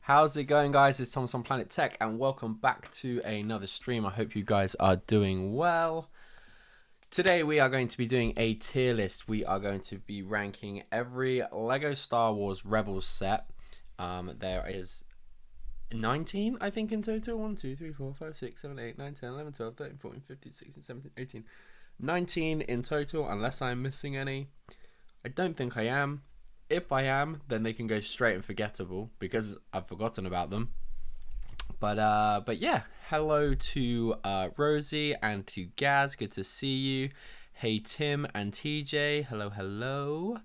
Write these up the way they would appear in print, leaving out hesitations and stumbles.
How's it going, guys? It's Thomas on Planet Tech, and welcome back to another stream. I hope you guys are doing well. Today we are going to be doing a tier list. We are going to be ranking every Lego Star Wars Rebels set. There is 19, I think, in total. 1, 2, 3, 4, 5, 6, 7, 8, 9, 10, 11, 12, 13, 14, 15, 16, 17, 18, 19 in total, unless I'm missing any. I don't think I am. If I am, then they can go straight and forgettable because I've forgotten about them. But yeah, hello to Rosie and to Gaz. Good to see you. Hey Tim and TJ. Hello.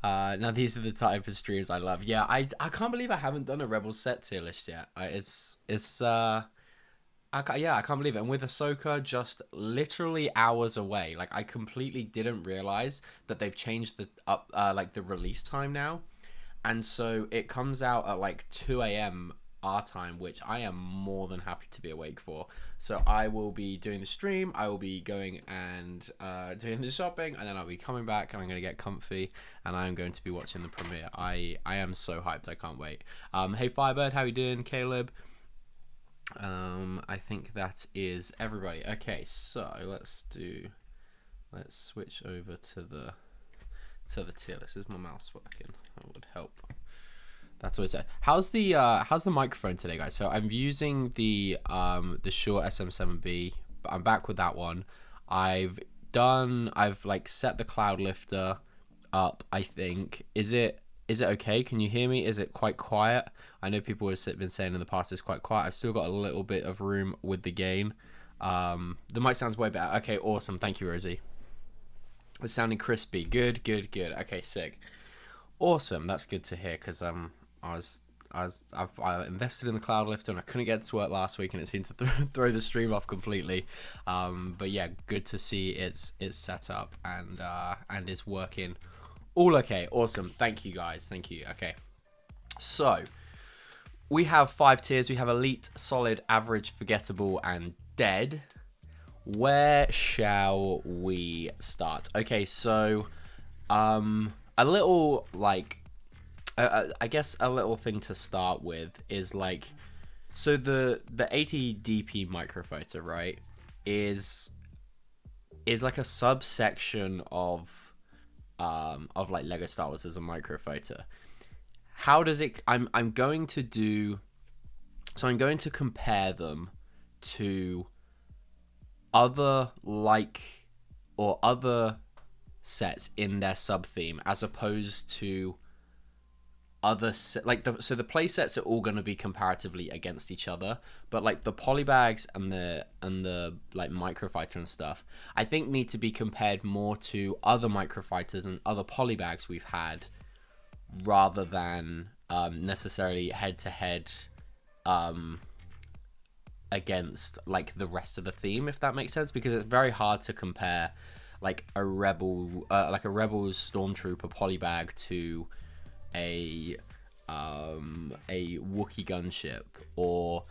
Now these are the type of streams I love. Yeah, I can't believe I haven't done a Rebel set tier list yet. I can't believe it. And with Ahsoka just literally hours away, like I completely didn't realize that they've changed the release time now, and so it comes out at like 2 a.m. our time, which I am more than happy to be awake for. So I will be doing the stream. I will be going and doing the shopping, and then I'll be coming back, and I'm gonna get comfy, and I am going to be watching the premiere. I am so hyped. I can't wait. Hey Firebird, how you doing, Caleb? I think that is everybody. Okay, so let's switch over to the tier list. Is my mouse working? That would help. That's what it said. How's the microphone today, guys? So I'm using the Shure SM7B, but I'm back with that one. I've like set the cloud lifter up, I think. Is it okay? Can you hear me? Is it quite quiet? I know people have been saying in the past it's quite quiet. I've still got a little bit of room with the gain. The mic sounds way better. Okay, awesome. Thank you, Rosie. It's sounding crispy. Good. Okay, sick. Awesome. That's good to hear because I invested in the cloud lifter and I couldn't get it to work last week and it seemed to throw the stream off completely. But yeah, good to see it's set up and is working. All okay. Awesome. Thank you, guys. Thank you. Okay. So we have 5 tiers. We have elite, solid, average, forgettable, and dead. Where shall we start? Okay. So, a little I guess a little thing to start with is like, so the 80 DP microphoto, right, is like a subsection of like Lego Star Wars as a microphoto. How does it? I'm going to compare them to other other sets in their sub theme, as opposed to the play sets are all going to be comparatively against each other, but like the polybags and the like microfighter and stuff, I think need to be compared more to other microfighters and other polybags we've had, rather than necessarily head to head against like the rest of the theme, if that makes sense, because it's very hard to compare like a rebel's stormtrooper polybag to a Wookiee gunship, or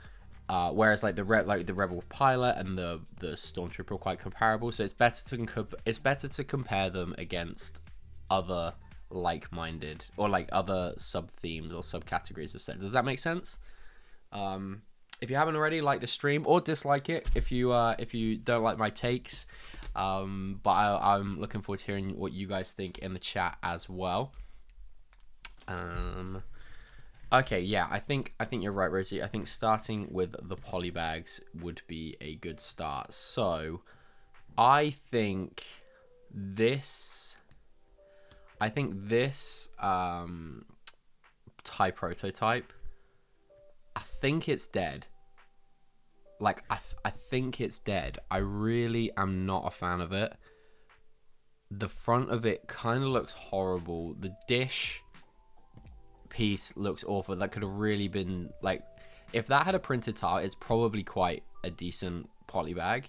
whereas like the rebel pilot and the stormtrooper are quite comparable, so it's better to compare them against other like-minded or like other sub-themes or subcategories of sets. Does that make sense? If you haven't already, like the stream or dislike it if you don't like my takes, but I'm looking forward to hearing what you guys think in the chat as well. Okay, yeah, I think you're right, Rosie. I think starting with the polybags would be a good start. So I think this TIE prototype, I think it's dead. Like I think it's dead. I really am not a fan of it. The front of it kind of looks horrible. The dish piece looks awful. That could have really been like, if that had a printed tile, it's probably quite a decent polybag,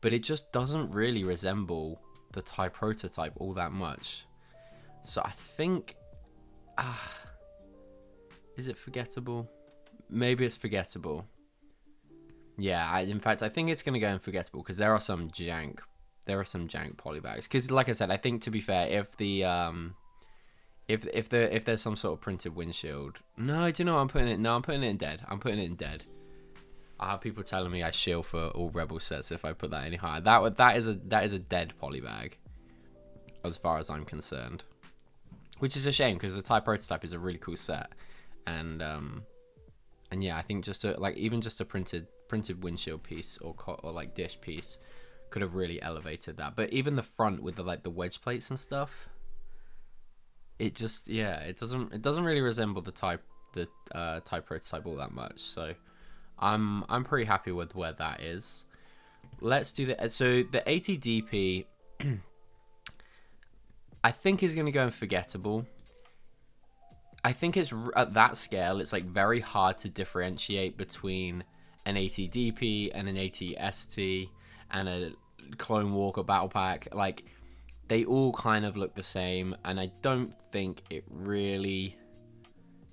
but it just doesn't really resemble the TIE prototype all that much. So I think, is it forgettable? Maybe it's forgettable. Yeah, in fact, I think it's going to go in forgettable because there are some jank polybags. Because like I said, I think, to be fair, if the if there's some sort of printed windshield. No, do you know what I'm putting it? No, I'm putting it in dead. I'm putting it in dead. I have people telling me I shill for all Rebel sets if I put that any higher. That is a dead polybag, as far as I'm concerned. Which is a shame because the Thai prototype is a really cool set, and yeah, I think just even just a printed windshield piece or like dish piece could have really elevated that. But even the front with the wedge plates and stuff, it just it doesn't really resemble the Thai prototype all that much. So I'm pretty happy with where that is. Let's do the the ATDP. I think is going to go unforgettable. I think it's at that scale, it's like very hard to differentiate between an ATDP and an ATST and a Clone Walker Battle Pack. Like, they all kind of look the same, and I don't think it really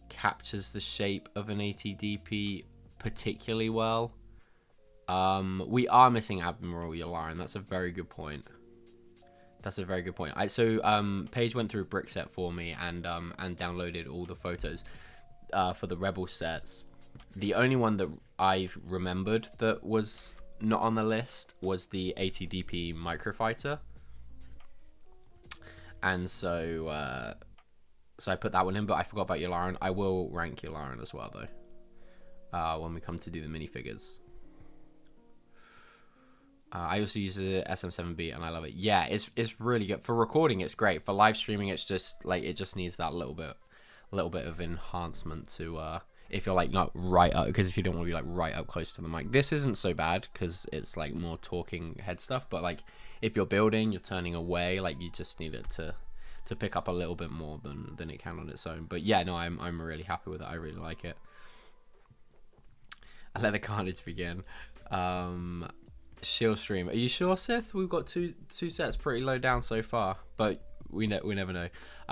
captures the shape of an ATDP particularly well. We are missing Admiral Yularen. That's a very good point. That's a very good point. Paige went through a brick set for me and downloaded all the photos for the Rebel sets. The only one that I remembered that was not on the list was the ATDP Microfighter, and so I put that one in, but I forgot about Yularen. I will rank Yularen as well though when we come to do the minifigures. I also use the SM7B and I love it. Yeah, it's really good for recording. It's great for live streaming. It's just like it just needs that little bit of enhancement to if you're like not right up, because if you don't want to be like right up close to the mic. This isn't so bad because it's like more talking head stuff. But like if you're building, you're turning away, like you just need it to pick up a little bit more than it can on its own. But yeah, no, I'm really happy with it. I really like it. I let the carnage begin. Shield stream. Are you sure, Sith? We've got two sets pretty low down so far, but we never know.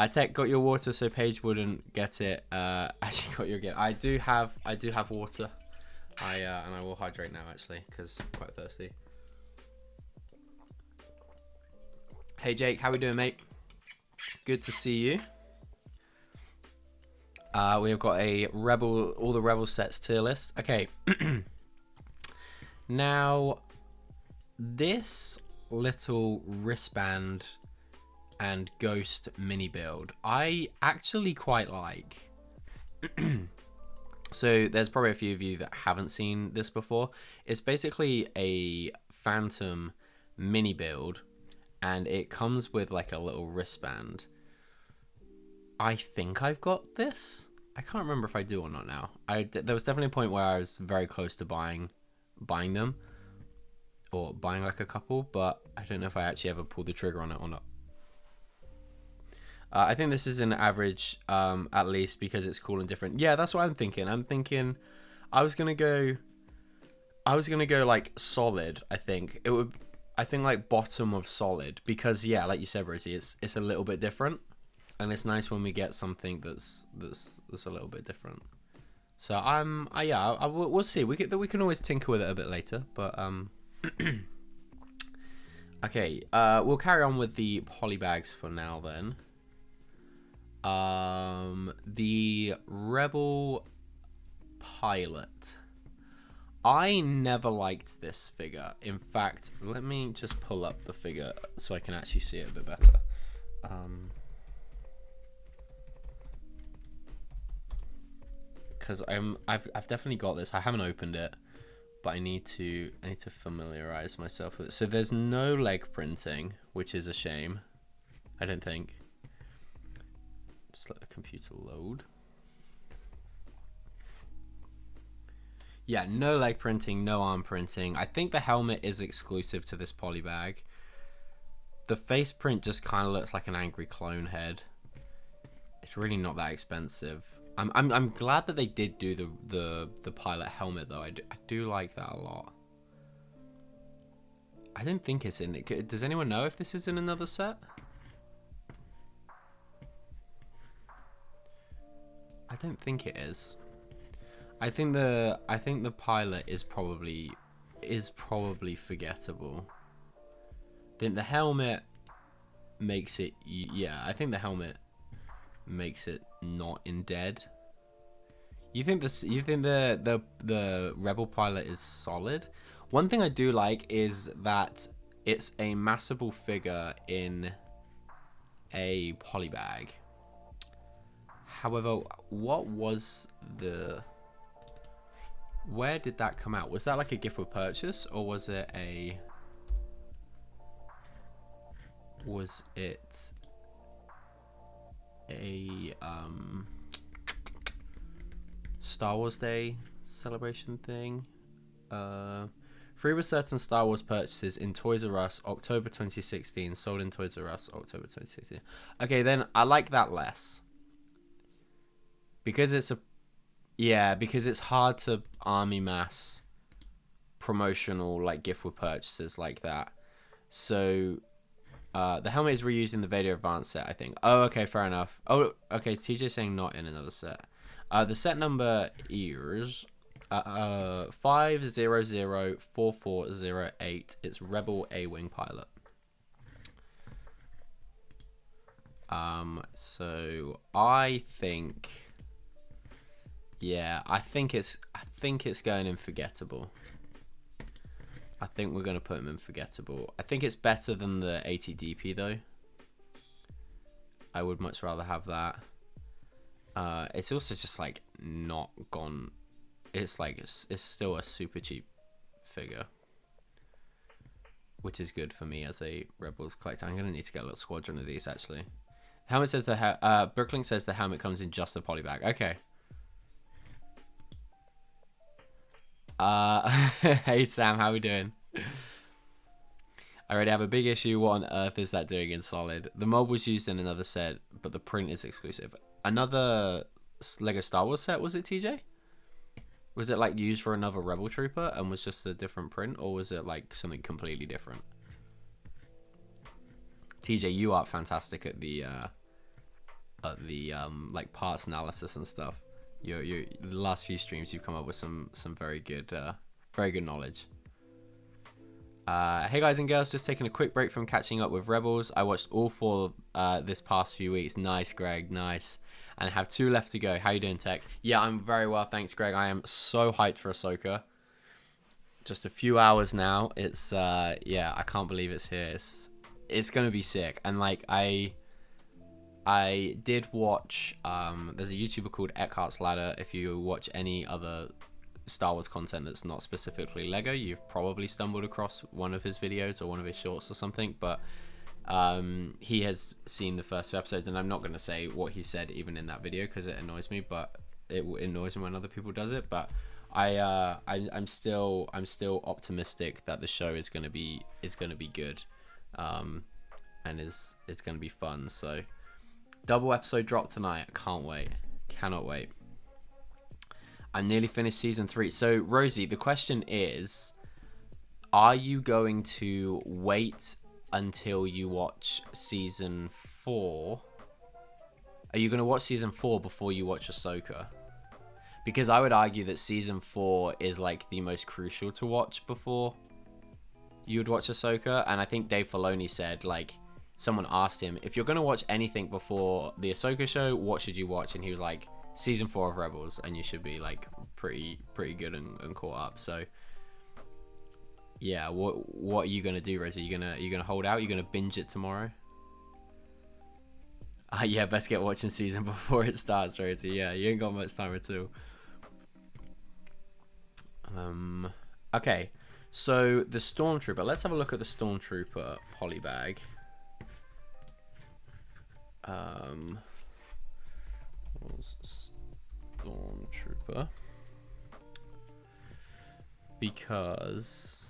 Tech got your water so Paige wouldn't get it. Actually got your gift. I do have water. And I will hydrate now actually because I'm quite thirsty. Hey Jake, how we doing, mate? Good to see you. We have got all the Rebel sets tier list. Okay. Now, this little wristband and ghost mini build, I actually quite like. So there's probably a few of you that haven't seen this before. It's basically a Phantom mini build, and it comes with like a little wristband. I think I've got this. I can't remember if I do or not now. There was definitely a point where I was very close to buying them, or buying like a couple, but I don't know if I actually ever pulled the trigger on it or not. I think this is an average, at least, because it's cool and different. Yeah, that's what I'm thinking. I was gonna go like solid. I think like bottom of solid, because yeah, like you said, Rosie, it's a little bit different, and it's nice when we get something that's a little bit different. So we'll see. We can always tinker with it a bit later, but okay. We'll carry on with the polybags for now then. The Rebel Pilot. I never liked this figure. In fact, let me just pull up the figure so I can actually see it a bit better. Because I've definitely got this. I haven't opened it, but I need to familiarize myself with it. So there's no leg printing, which is a shame. I don't think. Just let the computer load. Yeah, no leg printing, no arm printing. I think the helmet is exclusive to this polybag. The face print just kind of looks like an angry clone head. It's really not that expensive. I'm glad that they did do the pilot helmet though. I do like that a lot. I don't think it's in it. Does anyone know if this is in another set? I don't think it is. I think the pilot is probably forgettable. Then the helmet makes it. Yeah, I think the helmet makes it not in dead. You think this? You think the Rebel pilot is solid? One thing I do like is that it's a massable figure in a polybag. However, what was the... Where did that come out? Was that like a gift with purchase, or was it a... Was it a Star Wars Day celebration thing? Free with certain Star Wars purchases in Toys R Us, October 2016. Sold in Toys R Us, October 2016. Okay, then I like that less. Because it's a... Yeah, because it's hard to army mass promotional, like, gift with purchases like that. So, the helmet is reused in the Vader Advanced set, I think. Oh, okay, fair enough. Oh, okay, TJ's saying not in another set. The set number is... 5004408. It's Rebel A-Wing pilot. So I think, yeah, I think it's going in forgettable. I think we're gonna put him in forgettable. I think it's better than the ATDP though. I would much rather have that. It's also just like not gone. It's like it's still a super cheap figure, which is good for me as a Rebels collector. I'm gonna need to get a little squadron of these actually. Helmet says Brooklyn says the helmet comes in just a polybag. Okay. Hey Sam, how we doing? I already have a big issue. What on earth is that doing in Solid? The mold was used in another set, but the print is exclusive. Another Lego Star Wars set, was it, TJ? Was it like used for another Rebel Trooper and was just a different print, or was it like something completely different? TJ, you are fantastic at the like parts analysis and stuff. The last few streams you've come up with some very good knowledge. Hey guys and girls, just taking a quick break from catching up with Rebels. I watched all 4 this past few weeks. Nice, Greg, nice. And I have 2 left to go. How you doing, Tech? Yeah, I'm very well, thanks, Greg. I am so hyped for Ahsoka. Just a few hours now. It's yeah, I can't believe it's here. It's gonna be sick. And like I did watch there's a YouTuber called Eckhart's Ladder. If you watch any other Star Wars content that's not specifically Lego, you've probably stumbled across one of his videos or one of his shorts or something, but he has seen the first 2 episodes, and I'm not going to say what he said even in that video because it annoys me, but it annoys me when other people does it. But I'm still optimistic that the show is going to be good, and is going to be fun. So double episode drop tonight. I can't wait, cannot wait. I'm nearly finished season 3. So Rosie, the question is, are you going to wait until you watch season 4? Are you going to watch season 4 before you watch Ahsoka? Because I would argue that season 4 is like the most crucial to watch before you would watch Ahsoka. And I think Dave Filoni said, like, someone asked him, if you're going to watch anything before the Ahsoka show, what should you watch? And he was like, season 4 of Rebels, and you should be like pretty good and caught up. So yeah, what are you gonna do, Rosie? You gonna hold out? You gonna binge it tomorrow? Yeah, best get watching season before it starts, Rosie. Yeah, you ain't got much time at all. Okay, so the Stormtrooper. Let's have a look at the Stormtrooper polybag. Stormtrooper, because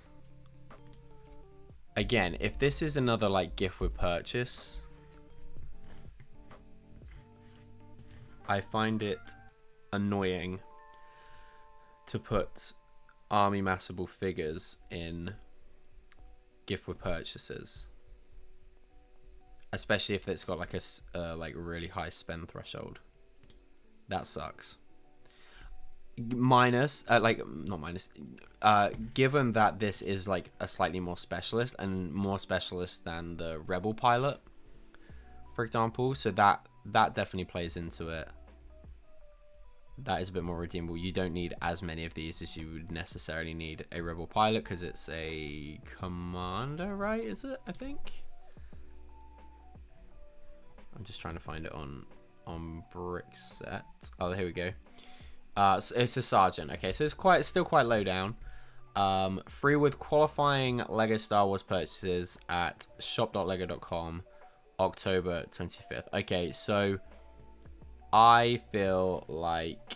again, if this is another like gift with purchase, I find it annoying to put army massable figures in gift with purchases, especially if it's got like a like really high spend threshold. That sucks. Minus, given that this is like a slightly more specialist and more specialist than the Rebel pilot, for example. So that definitely plays into it. That is a bit more redeemable. You don't need as many of these as you would necessarily need a rebel pilot, because it's a commander, right? Is it? I think. I'm just trying to find it on Brickset. Oh, here we go. So it's a sergeant. Okay, so it's still quite low down. Free with qualifying Lego Star Wars purchases at shop.lego.com, October 25th. Okay, so I feel like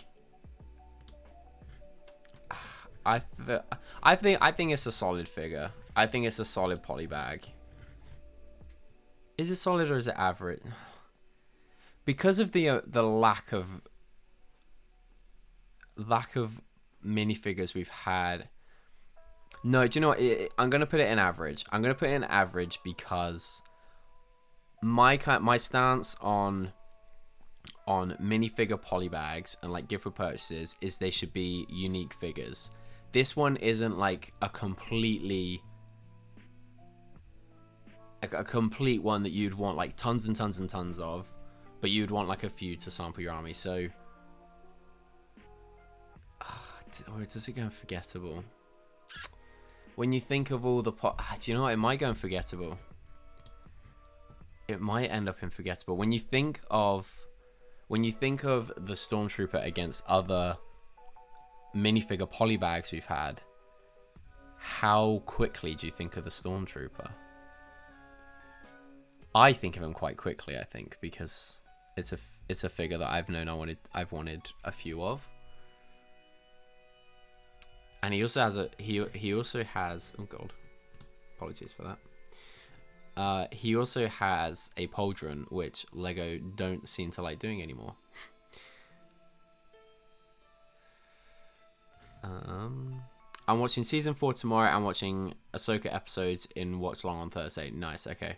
I think it's a solid figure. I think it's a solid poly bag. Is it solid or is it average? Because of the lack of minifigures we've had. No, do you know what? I'm gonna put it in average. I'm gonna put it in average because my stance on minifigure polybags and like gift for purchases is they should be unique figures. This one isn't like a complete one that you'd want like tons and tons and tons of, but you'd want like a few to sample your army. So does it go unforgettable? When you think of all the do you know what? It might go unforgettable. It might end up unforgettable. When you think of the Stormtrooper against other minifigure polybags we've had, how quickly do you think of the Stormtrooper? I think of him quite quickly, I think, because it's a figure that I've wanted a few of. And he also has oh god, apologies for that. He also has a pauldron, which Lego don't seem to like doing anymore. I'm watching season 4 tomorrow. I'm watching Ahsoka episodes in watch long on Thursday. Nice, okay.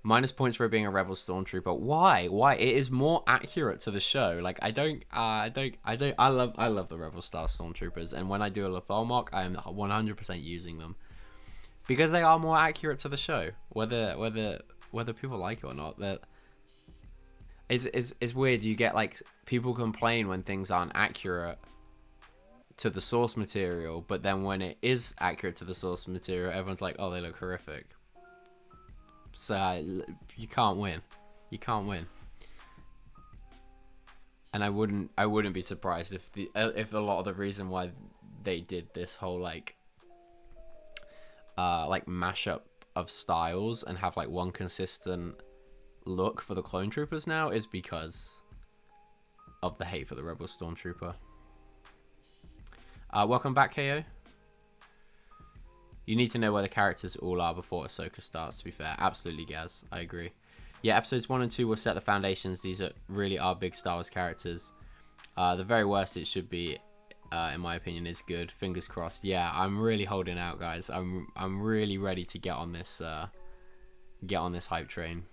Minus points for it being a Rebel Stormtrooper. Why? It is more accurate to the show. Like I love the Rebel Star Stormtroopers, and when I do a Lothal mock, I am 100% using them because they are more accurate to the show. Whether people like it or not, that it's weird. You get like people complain when things aren't accurate to the source material, but then when it is accurate to the source material, everyone's like, oh, they look horrific. So you can't win. And I wouldn't be surprised if a lot of the reason why they did this whole like mashup of styles and have like one consistent look for the clone troopers now is because of the hate for the Rebel Stormtrooper. Welcome back, KO. You need to know where the characters all are before Ahsoka starts, to be fair. Absolutely, Gaz. I agree. Yeah, episodes 1 and 2 will set the foundations. These really are big Star Wars characters. The very worst it should be, in my opinion, is good. Fingers crossed. Yeah, I'm really holding out, guys. I'm really ready to get on this hype train.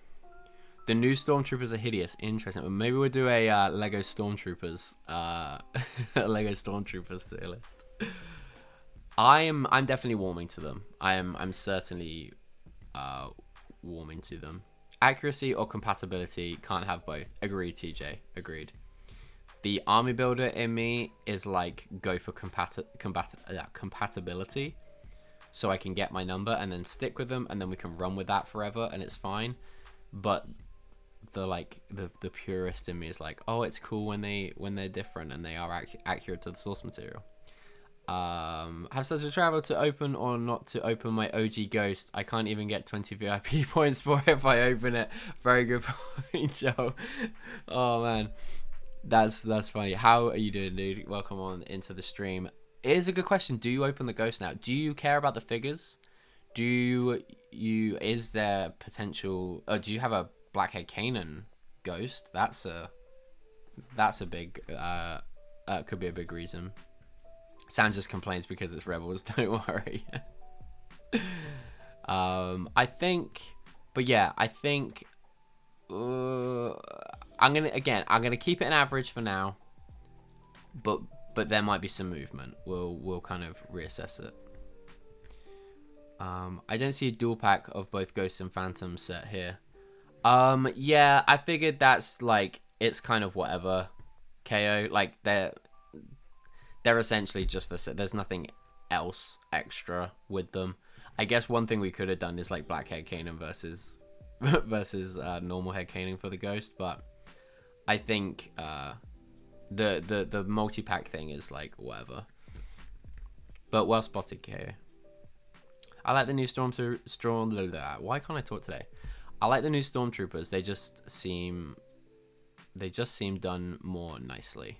The new Stormtroopers are hideous. Interesting. Maybe we'll do a Lego Stormtroopers Lego Stormtroopers tier list. I'm definitely warming to them. I'm certainly warming to them. Accuracy or compatibility, can't have both. Agreed, TJ. Agreed. The army builder in me is like go for compatibility, so I can get my number and then stick with them, and then we can run with that forever, and it's fine. But the purist in me is like, oh, it's cool when they're different and they are accurate to the source material. Have such a travel to open or not to open my OG Ghost. I can't even get 20 VIP points for it if I open it. Very good point, Joe. Oh man, that's funny. How are you doing, dude? Welcome on into the stream. It is a good question. Do you open the Ghost now? Do you care about the figures? Is there potential? Do you have a Blackhead Kanan Ghost? That's a big could be a big reason. Sam just complains because it's Rebels. Don't worry. I think I'm gonna keep it an average for now, but there might be some movement. We'll kind of reassess it. I don't see a dual pack of both Ghosts and Phantoms set here. Yeah, I figured that's like it's kind of whatever. KO, like they're essentially just the set. There's nothing else extra with them. I guess one thing we could have done is like black head Kanan versus versus normal head Kanan for the ghost, but I think the multi-pack thing is like whatever. But well spotted, KO. I like the new Why can't I talk today? I like the new Stormtroopers. They just seem done more nicely.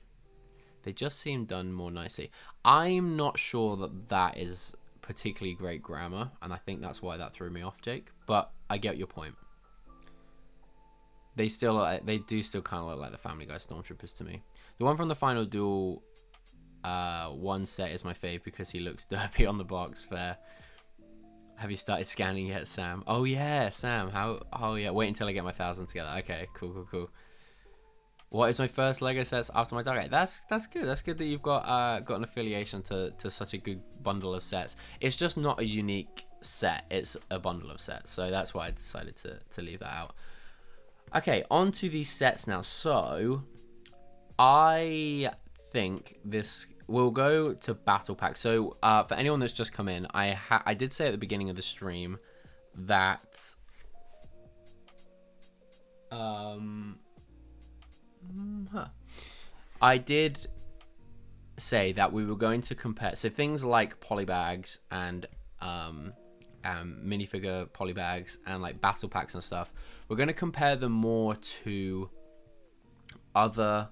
I'm not sure that is particularly great grammar, and I think that's why that threw me off, Jake. But I get your point. They do still kind of look like the Family Guy Stormtroopers to me. The one from the Final Duel one set is my fave because he looks derpy on the box. Fair. Have you started scanning yet, Sam? Oh yeah, Sam. Oh yeah. Wait until I get my 1,000 together. Okay, cool. What is my first Lego sets after my Dark Age? That's good. That's good that you've got an affiliation to such a good bundle of sets. It's just not a unique set. It's a bundle of sets. So that's why I decided to leave that out. Okay, on to these sets now. So I think this will go to Battle Pack. So for anyone that's just come in, I did say at the beginning of the stream that I did say that we were going to compare so things like polybags and minifigure polybags and like battle packs and stuff. We're going to compare them more to other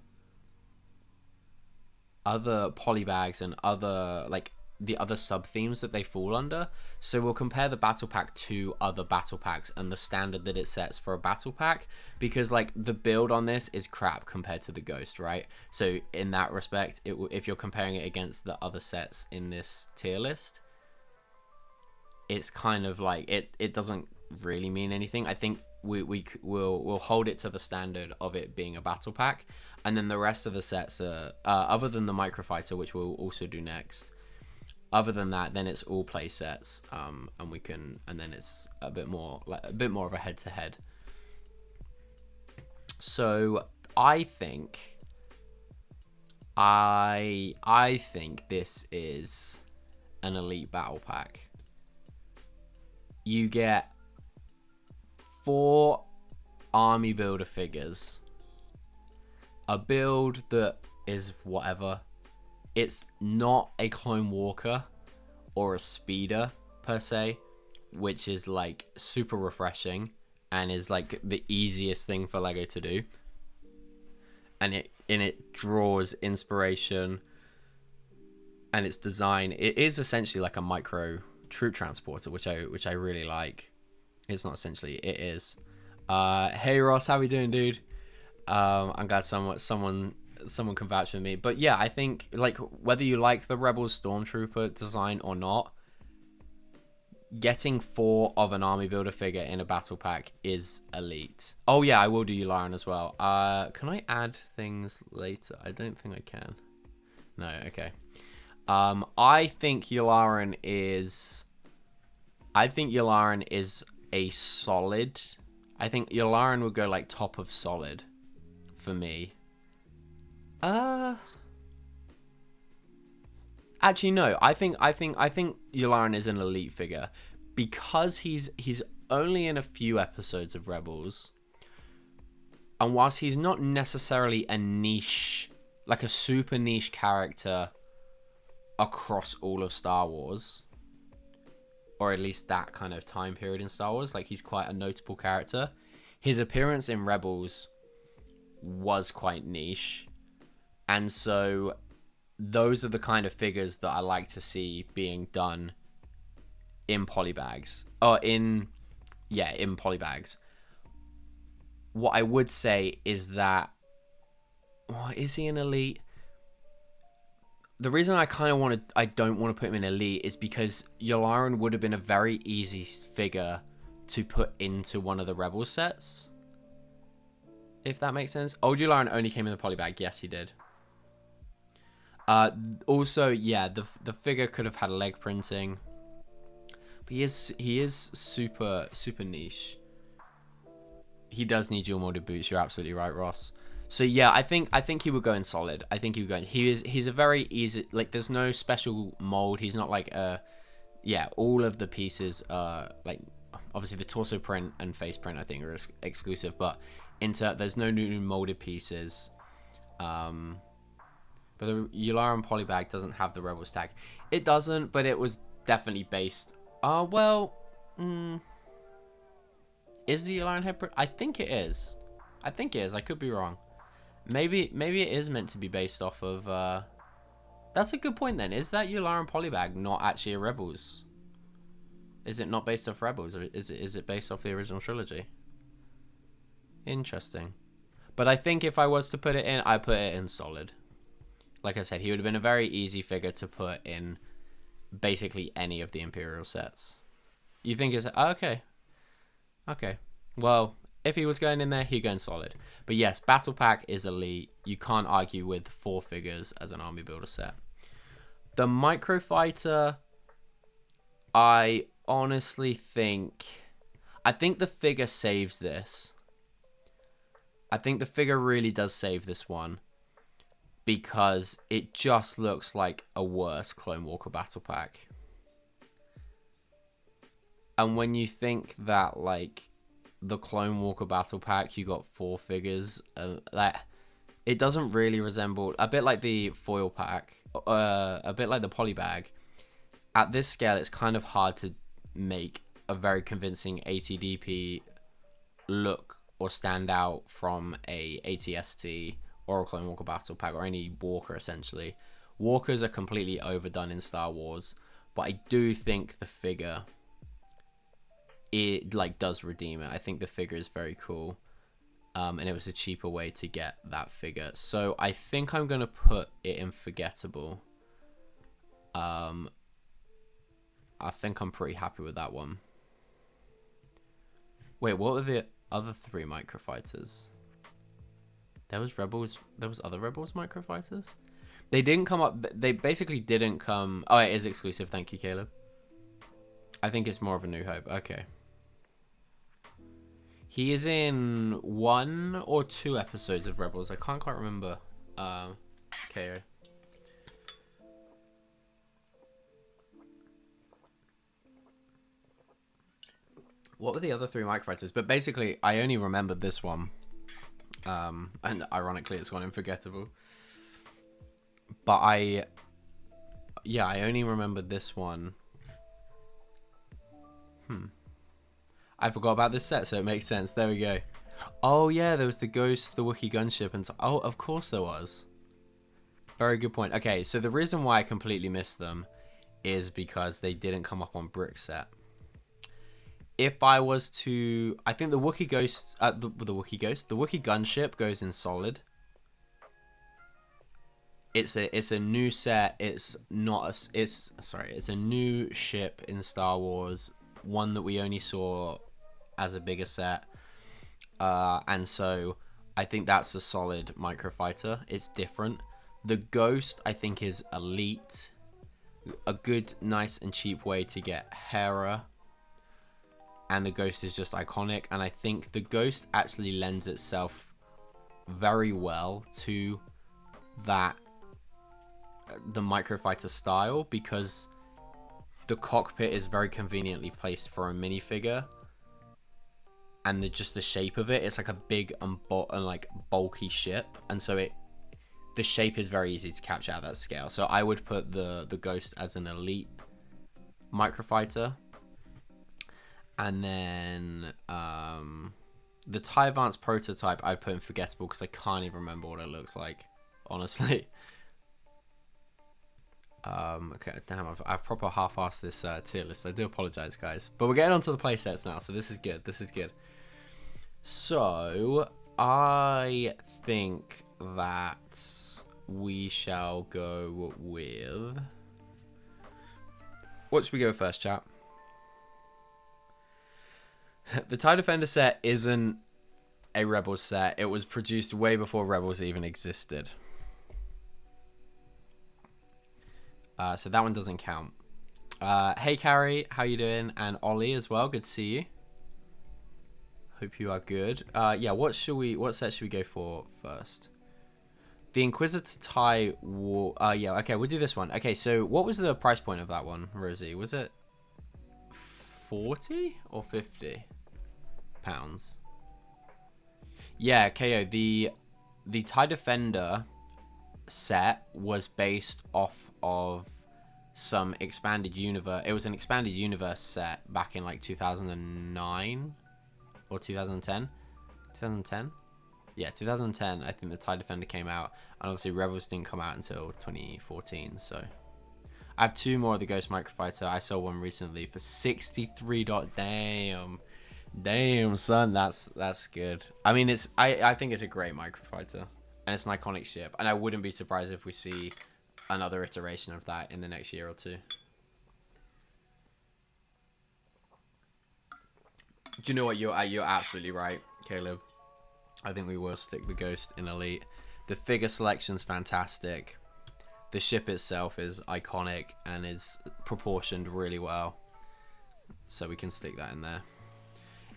polybags and other like the other sub themes that they fall under. So we'll compare the battle pack to other battle packs and the standard that it sets for a battle pack, because like the build on this is crap compared to the ghost, right? So in that respect, if you're comparing it against the other sets in this tier list, it's kind of like it doesn't really mean anything. I think we'll hold it to the standard of it being a battle pack, and then the rest of the sets are other than the microfighter, which we'll also do next. Other than that, then it's all play sets, and then it's a bit more of a head-to-head. So I think this is an elite battle pack. You get 4 army builder figures, a build that is whatever. It's not a Clone Walker or a Speeder per se, which is like super refreshing and is like the easiest thing for Lego to do. And it draws inspiration, and its design, it is essentially like a micro troop transporter, which I really like. It's not essentially, it is. Hey Ross, how we doing, dude? I'm glad someone can vouch for me. But yeah, I think like whether you like the Rebels Stormtrooper design or not, getting 4 of an army builder figure in a battle pack is elite. Oh yeah, I will do Yularen as well. Can I add things later? I don't think I can. No, okay. I think Yularen is a solid. I think Yularen would go like top of solid for me. Actually no, I think Yularen is an elite figure because he's only in a few episodes of Rebels, and whilst he's not necessarily a niche, like a super niche character across all of Star Wars, or at least that kind of time period in Star Wars, like he's quite a notable character. His appearance in Rebels was quite niche, and so those are the kind of figures that I like to see being done in polybags. In polybags. What I would say is that, is he an elite? The reason I don't want to put him in elite is because Yularen would have been a very easy figure to put into one of the Rebel sets, if that makes sense. Old Yularen only came in the polybag. Yes, he did. Also, yeah, the figure could have had leg printing, but he is super niche. He does need dual molded boots. You're absolutely right, Ross. So yeah, I think he would go in solid. I think he would go in. He's a very easy, like, there's no special mold. He's not like yeah, all of the pieces like, obviously the torso print and face print I think are exclusive, but there's no new molded pieces. But the Yularan polybag doesn't have the Rebels tag. It doesn't, but it was definitely based. Well, is the Yularan head print? I think it is. I think it is. I could be wrong. Maybe it is meant to be based off of. That's a good point then. Is that Yularan polybag not actually a Rebels? Is it not based off Rebels, or is it based off the original trilogy? Interesting. But I think if I was to put it in, I put it in solid. Like I said, he would have been a very easy figure to put in basically any of the Imperial sets. You think it's okay? Okay. Well, if he was going in there, he'd go in solid. But yes, Battle Pack is elite. You can't argue with 4 figures as an army builder set. The Microfighter, I honestly think the figure saves this. I think the figure really does save this one, because it just looks like a worse Clone Walker Battle Pack. And when you think that, like, the Clone Walker Battle Pack, you got 4 figures, like, it doesn't really resemble, a bit like the foil pack, a bit like the polybag. At this scale, it's kind of hard to make a very convincing ATDP look or stand out from a ATST or a Clone Walker Battle Pack, or any Walker, essentially. Walkers are completely overdone in Star Wars, but I do think the figure, it, like, does redeem it. I think the figure is very cool, and it was a cheaper way to get that figure. So I think I'm going to put it in forgettable. I think I'm pretty happy with that one. Wait, what were the other 3 Microfighters? There was other Rebels Microfighters? They didn't come up, they basically didn't come. Oh, it is exclusive. Thank you, Caleb. I think it's more of a New Hope. Okay. He is in 1 or 2 episodes of Rebels. I can't quite remember. KO. What were the other 3 Microfighters? But basically, I only remembered this one. And ironically, it's gone in forgettable. But I only remembered this one. I forgot about this set, so it makes sense. There we go. Oh yeah, there was the Ghost, the Wookiee gunship, and oh, of course there was. Very good point. Okay, so the reason why I completely missed them is because they didn't come up on brick set. If I was to, I think the Wookiee Ghost, the Wookiee gunship goes in solid. It's a new set. It's a new ship in Star Wars, one that we only saw as a bigger set, and so I think that's a solid Microfighter. It's different. The Ghost, I think, is elite. A good, nice, and cheap way to get Hera. And the Ghost is just iconic. And I think the Ghost actually lends itself very well to the Microfighter style, because the cockpit is very conveniently placed for a minifigure. And just the shape of it, it's like a big and like bulky ship. And so the shape is very easy to capture at that scale. So I would put the Ghost as an elite Microfighter. And then the TIE Advance prototype I'd put in forgettable, because I can't even remember what it looks like, honestly. Okay, damn, I've proper half-assed this tier list. I do apologize, guys. But we're getting onto the playsets now, so this is good. This is good. So I think that we shall go with... What should we go first, chat? The TIE Defender set isn't a Rebels set. It was produced way before Rebels even existed. So that one doesn't count. Hey, Carrie, how you doing? And Ollie as well, good to see you. Hope you are good. Yeah, what set should we go for first? The Inquisitor tie war. Yeah, okay, we'll do this one. Okay, so what was the price point of that one, Rosie? Was it 40 or 50 pounds? Yeah, KO. The TIE Defender set was based off of some expanded universe. It was an expanded universe set back in like 2009 or 2010. 2010? Yeah, 2010. I think the TIE Defender came out, and obviously Rebels didn't come out until 2014. So I have 2 more of the Ghost Microfighter. I saw one recently for 63. Damn, son, that's good. I mean, I think it's a great microfighter, and it's an iconic ship, and I wouldn't be surprised if we see another iteration of that in the next year or 2. Do you know what? You're absolutely right, Caleb. I think we will stick the Ghost in Elite. The figure selection's fantastic. The ship itself is iconic and is proportioned really well, so we can stick that in there.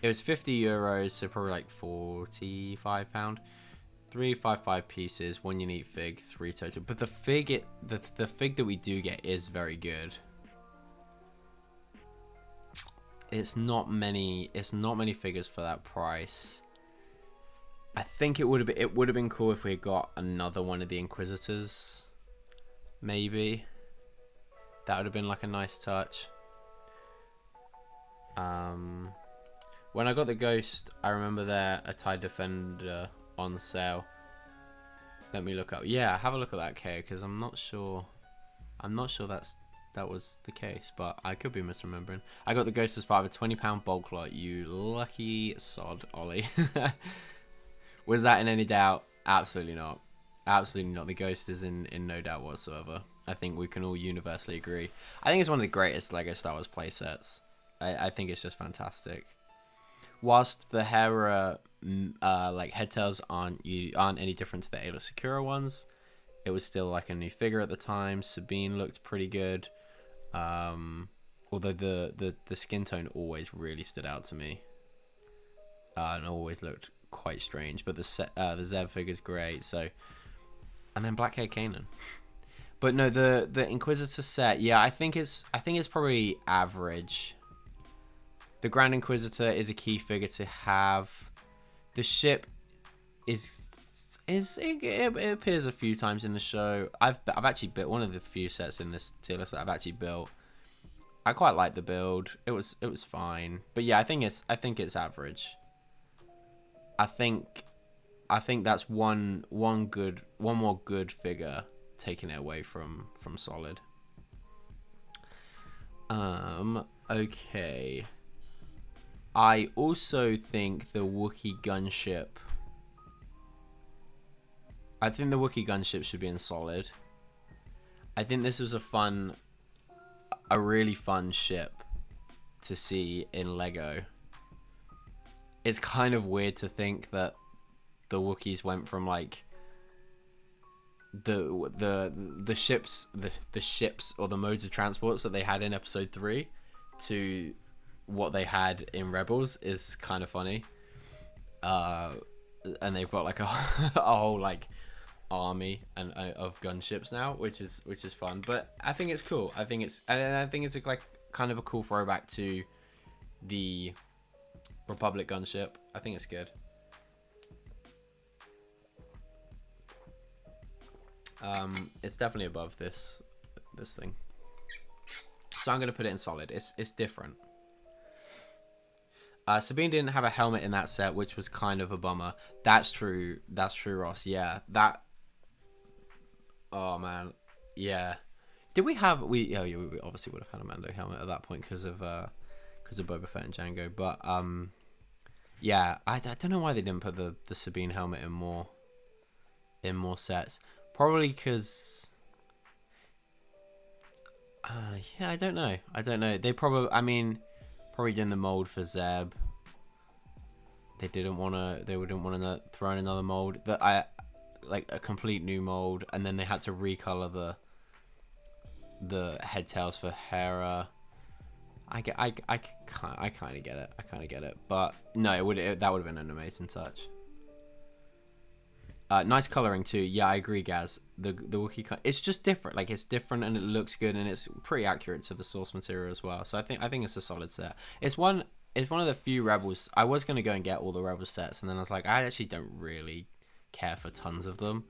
It was 50 euros, so probably like £45. 355 pieces, 1 unique fig, 3 total. But the fig, the fig that we do get is very good. It's not many figures for that price. I think it would have been cool if we had got another one of the Inquisitors. Maybe that would have been like a nice touch. When I got the Ghost, I remember there a TIE Defender on sale. Let me look up. Yeah, have a look at that, K, because I'm not sure that was the case, but I could be misremembering. I got the Ghost as part of a £20 bulk lot. You lucky sod, Ollie. Was that in any doubt? Absolutely not. Absolutely not. The Ghost is in no doubt whatsoever. I think we can all universally agree. I think it's one of the greatest Lego Star Wars playsets. I think it's just fantastic. Whilst the Hera like head tails aren't any different to the Ayla Secura ones, it was still like a new figure at the time. Sabine looked pretty good, although the skin tone always really stood out to me, and always looked quite strange. But the Zev figure's great. So, and then Black Hair Kanan. But no, the Inquisitor set, yeah, I think it's probably average. The Grand Inquisitor is a key figure to have. The ship it appears a few times in the show. I've actually built one of the few sets in this tier list that I've actually built. I quite like the build. It was fine. But yeah, I think it's average. I think that's one more good figure taking it away from solid. Okay. I also think the Wookiee gunship. I think the Wookiee gunship should be in solid. I think this was a really fun ship to see in Lego. It's kind of weird to think that the Wookiees went from like the ships or the modes of transports that they had in episode 3 to what they had in Rebels is kind of funny. And they've got like a whole like army of gunships now, which is fun. But I think it's cool. I think it's like kind of a cool throwback to the Republic gunship. I think it's good. It's definitely above this thing. So I'm gonna put it in solid. It's different. Sabine didn't have a helmet in that set, which was kind of a bummer. That's true, Ross. Yeah, that. Oh man, yeah. Did we have we obviously would have had a Mando helmet at that point because of Boba Fett and Django. But yeah, I don't know why they didn't put the Sabine helmet in more sets. Probably because. Yeah, I don't know. They probably did the mold for Zeb. They wouldn't want to throw in another mold like a complete new mold, and then they had to recolor the head tails for Hera. I kind of get it. I kind of get it. But no, that would have been an amazing touch. Nice coloring too. Yeah, I agree, Gaz. The Wookiee, it's just different. Like, it's different and it looks good and it's pretty accurate to the source material as well. So I think it's a solid set. It's one of the few Rebels. I was gonna go and get all the Rebel sets, and then I was like, I actually don't really care for tons of them,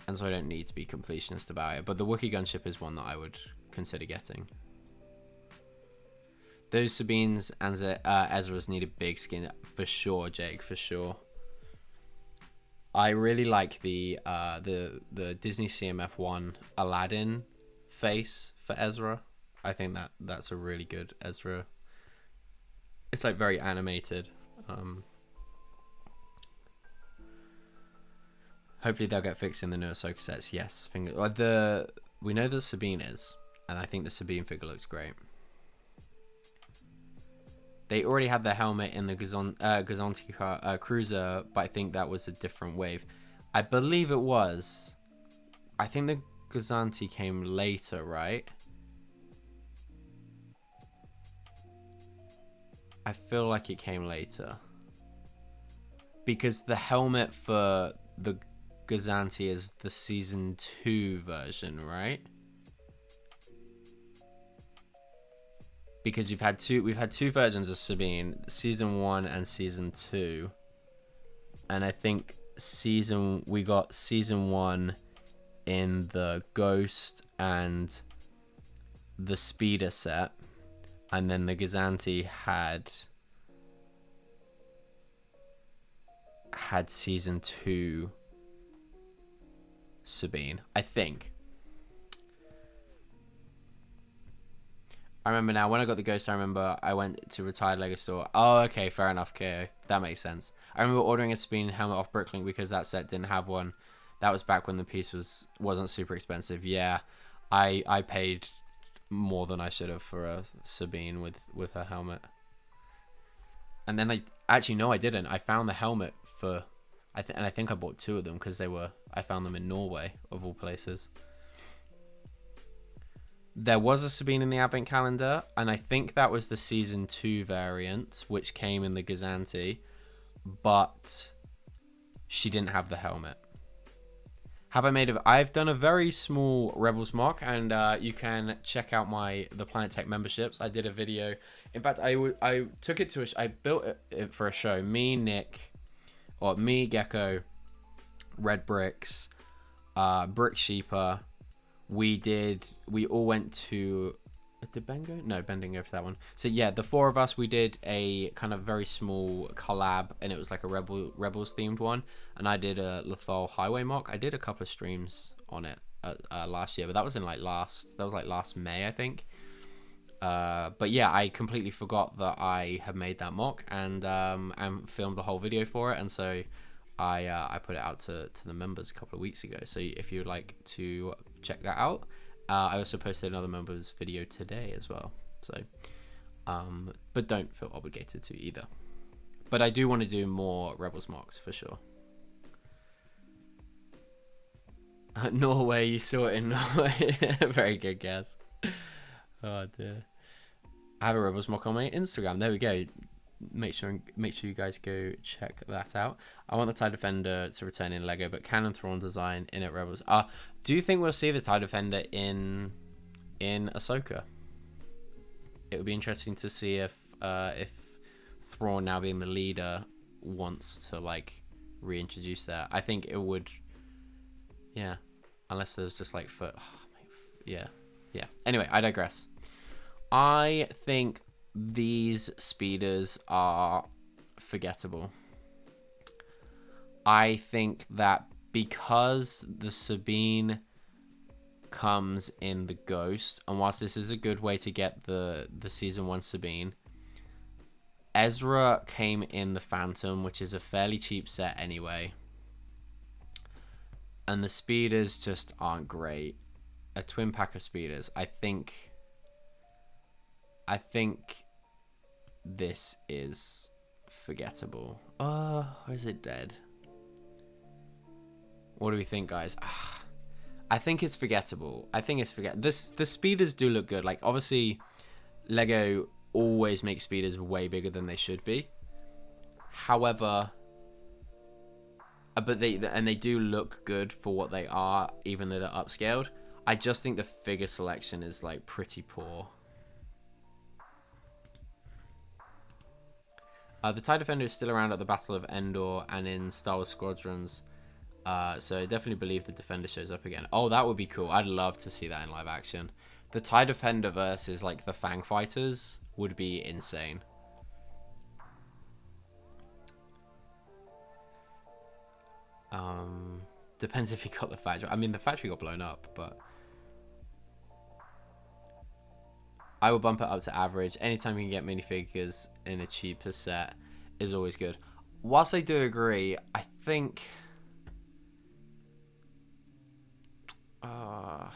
and so I don't need to be completionist about it. But the Wookiee gunship is one that I would consider getting. Those Sabines and Ezras need a big skin for sure, Jake, for sure. I really like the Disney CMF1 Aladdin face for Ezra. I think that's a really good Ezra. It's like very animated. Hopefully they'll get fixed in the new Ahsoka sets. Yes, we know that Sabine is, and I think the Sabine figure looks great. They already had the helmet in the Gazanti cruiser, but I think that was a different wave. I believe it was. I think the Gazanti came later, right? I feel like it came later. Because the helmet for the Gazanti is the Season 2 version, right? Because we've had two versions of Sabine, Season 1 and Season 2. And I think we got Season 1 in the Ghost and the Speeder set. And then the Gazanti had Season 2 Sabine, I think. I remember now, when I got the Ghost, I remember I went to Retired Lego Store. Oh, okay, fair enough, okay, that makes sense. I remember ordering a Sabine helmet off Bricklink because that set didn't have one. That was back when the piece wasn't super expensive. Yeah, I paid more than I should have for a Sabine with her helmet. And then I didn't. I found the helmet for, I think I bought two of them because I found them in Norway, of all places. There was a Sabine in the Advent calendar, and I think that was the Season 2 variant, which came in the Gazanti, but she didn't have the helmet. I've done a very small Rebels mock, and you can check out the Planet Tech memberships. I did a video. In fact, I took it I built it for a show. Me, Gecko, Red Bricks, Brick Sheeper. We all went to, did Ben go? No, Ben didn't go for that one. So yeah, the four of us, we did a kind of very small collab, and it was like a Rebels themed one. And I did a Lothal Highway mock. I did a couple of streams on it last year, but that was in last May, I think. But yeah, I completely forgot that I had made that mock and filmed the whole video for it, and so I put it out to the members a couple of weeks ago. So if you would like to check that out, I also posted another members video today as well. So, but don't feel obligated to either. But I do want to do more Rebels mocks for sure. Norway, you saw it in Norway. Very good guess. Oh dear. I have a Rebels mock on my Instagram. There we go. Make sure you guys go check that out. I want the TIE Defender to return in Lego, but Cannon Thrawn design in it Rebels. Do you think we'll see the TIE Defender in Ahsoka? It would be interesting to see if Thrawn, now being the leader, wants to like reintroduce that. I think it would. Yeah, unless there's just like yeah. Anyway, I digress. I think these speeders are forgettable. I think that because the Sabine comes in the Ghost, and whilst this is a good way to get the Season 1 Sabine, Ezra came in the Phantom, which is a fairly cheap set anyway. And the speeders just aren't great. A twin pack of speeders. I think this is forgettable. Or is it dead? What do we think, guys? I think it's forgettable. The speeders do look good. Like, obviously, Lego always makes speeders way bigger than they should be. However, but they do look good for what they are, even though they're upscaled. I just think the figure selection is like pretty poor. The TIE Defender is still around at the Battle of Endor and in Star Wars Squadrons. So I definitely believe the Defender shows up again. Oh, that would be cool. I'd love to see that in live action. The TIE Defender versus like the Fang Fighters would be insane. Depends if he got the factory. I mean, the factory got blown up, but I will bump it up to average. Anytime you can get minifigures in a cheaper set is always good. Whilst I do agree, I think I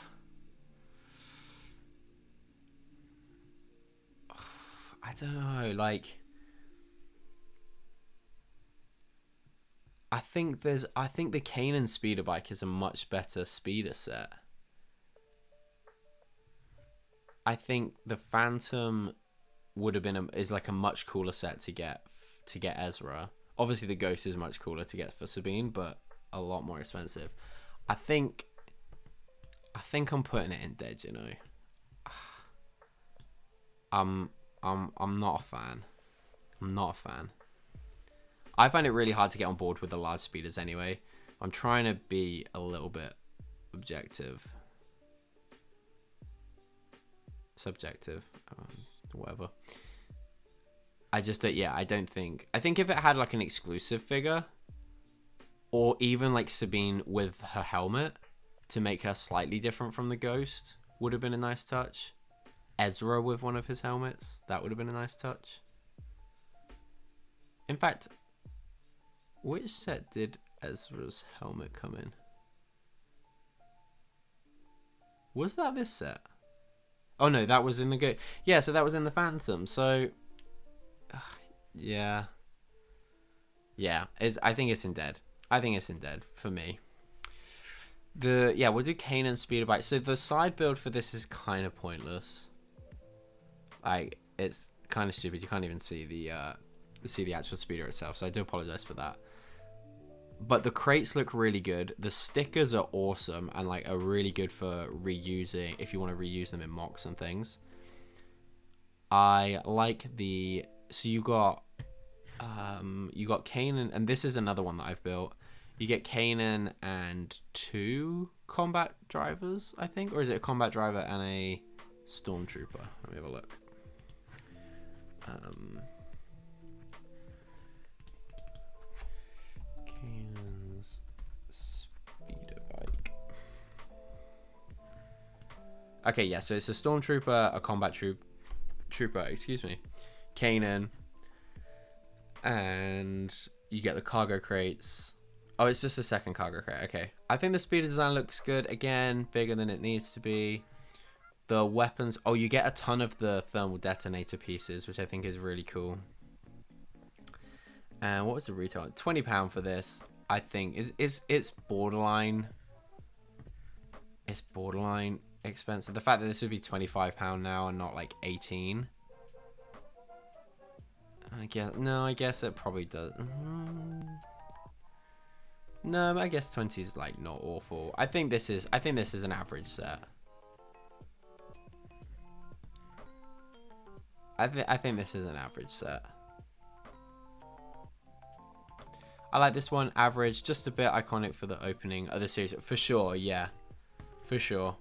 don't know, like I think the Kanan speeder bike is a much better speeder set. I think the Phantom would have been is like a much cooler set to get Ezra. Obviously the Ghost is much cooler to get for Sabine, but a lot more expensive. I think I'm putting it in dead, you know. I'm not a fan. I'm not a fan. I find it really hard to get on board with the large speeders anyway. I'm trying to be a little bit objective. Subjective. Whatever. I just don't, yeah, I think if it had like an exclusive figure, or even like Sabine with her helmet to make her slightly different from the Ghost, would have been a nice touch. Ezra with one of his helmets, that would have been a nice touch. In fact, which set did Ezra's helmet come in? Was that this set? Oh no, that was in the go. Yeah, so that was in the Phantom. So, yeah, I think it's in dead. I think it's in dead for me. We'll do Kanan speeder bike. So the side build for this is kind of pointless. Like, it's kind of stupid. You can't even see the actual speeder itself. So I do apologize for that. But the crates look really good. The stickers are awesome and like are really good for reusing if you want to reuse them in mocks and things. I like so you got Kanan, and this is another one that I've built. You get Kanan and 2 combat drivers, I think, or is it a combat driver and a stormtrooper? Let me have a look. Kanan's speeder bike. Okay, yeah, so it's a stormtrooper, a combat trooper, excuse me, Kanan, and you get the cargo crates. Oh, it's just a second cargo crate. Okay, I think the speeder design looks good. Again, bigger than it needs to be. The weapons. Oh, you get a ton of the thermal detonator pieces, which I think is really cool. And what was the retail? £20 for this. I think it's borderline. It's borderline expensive. The fact that this would be £25 now and not like 18. I guess it probably does. No, I guess 20 is like not awful. I think this is an average set. I think this is an average set. I like this one, average, just a bit iconic for the opening of the series, for sure. Yeah, for sure.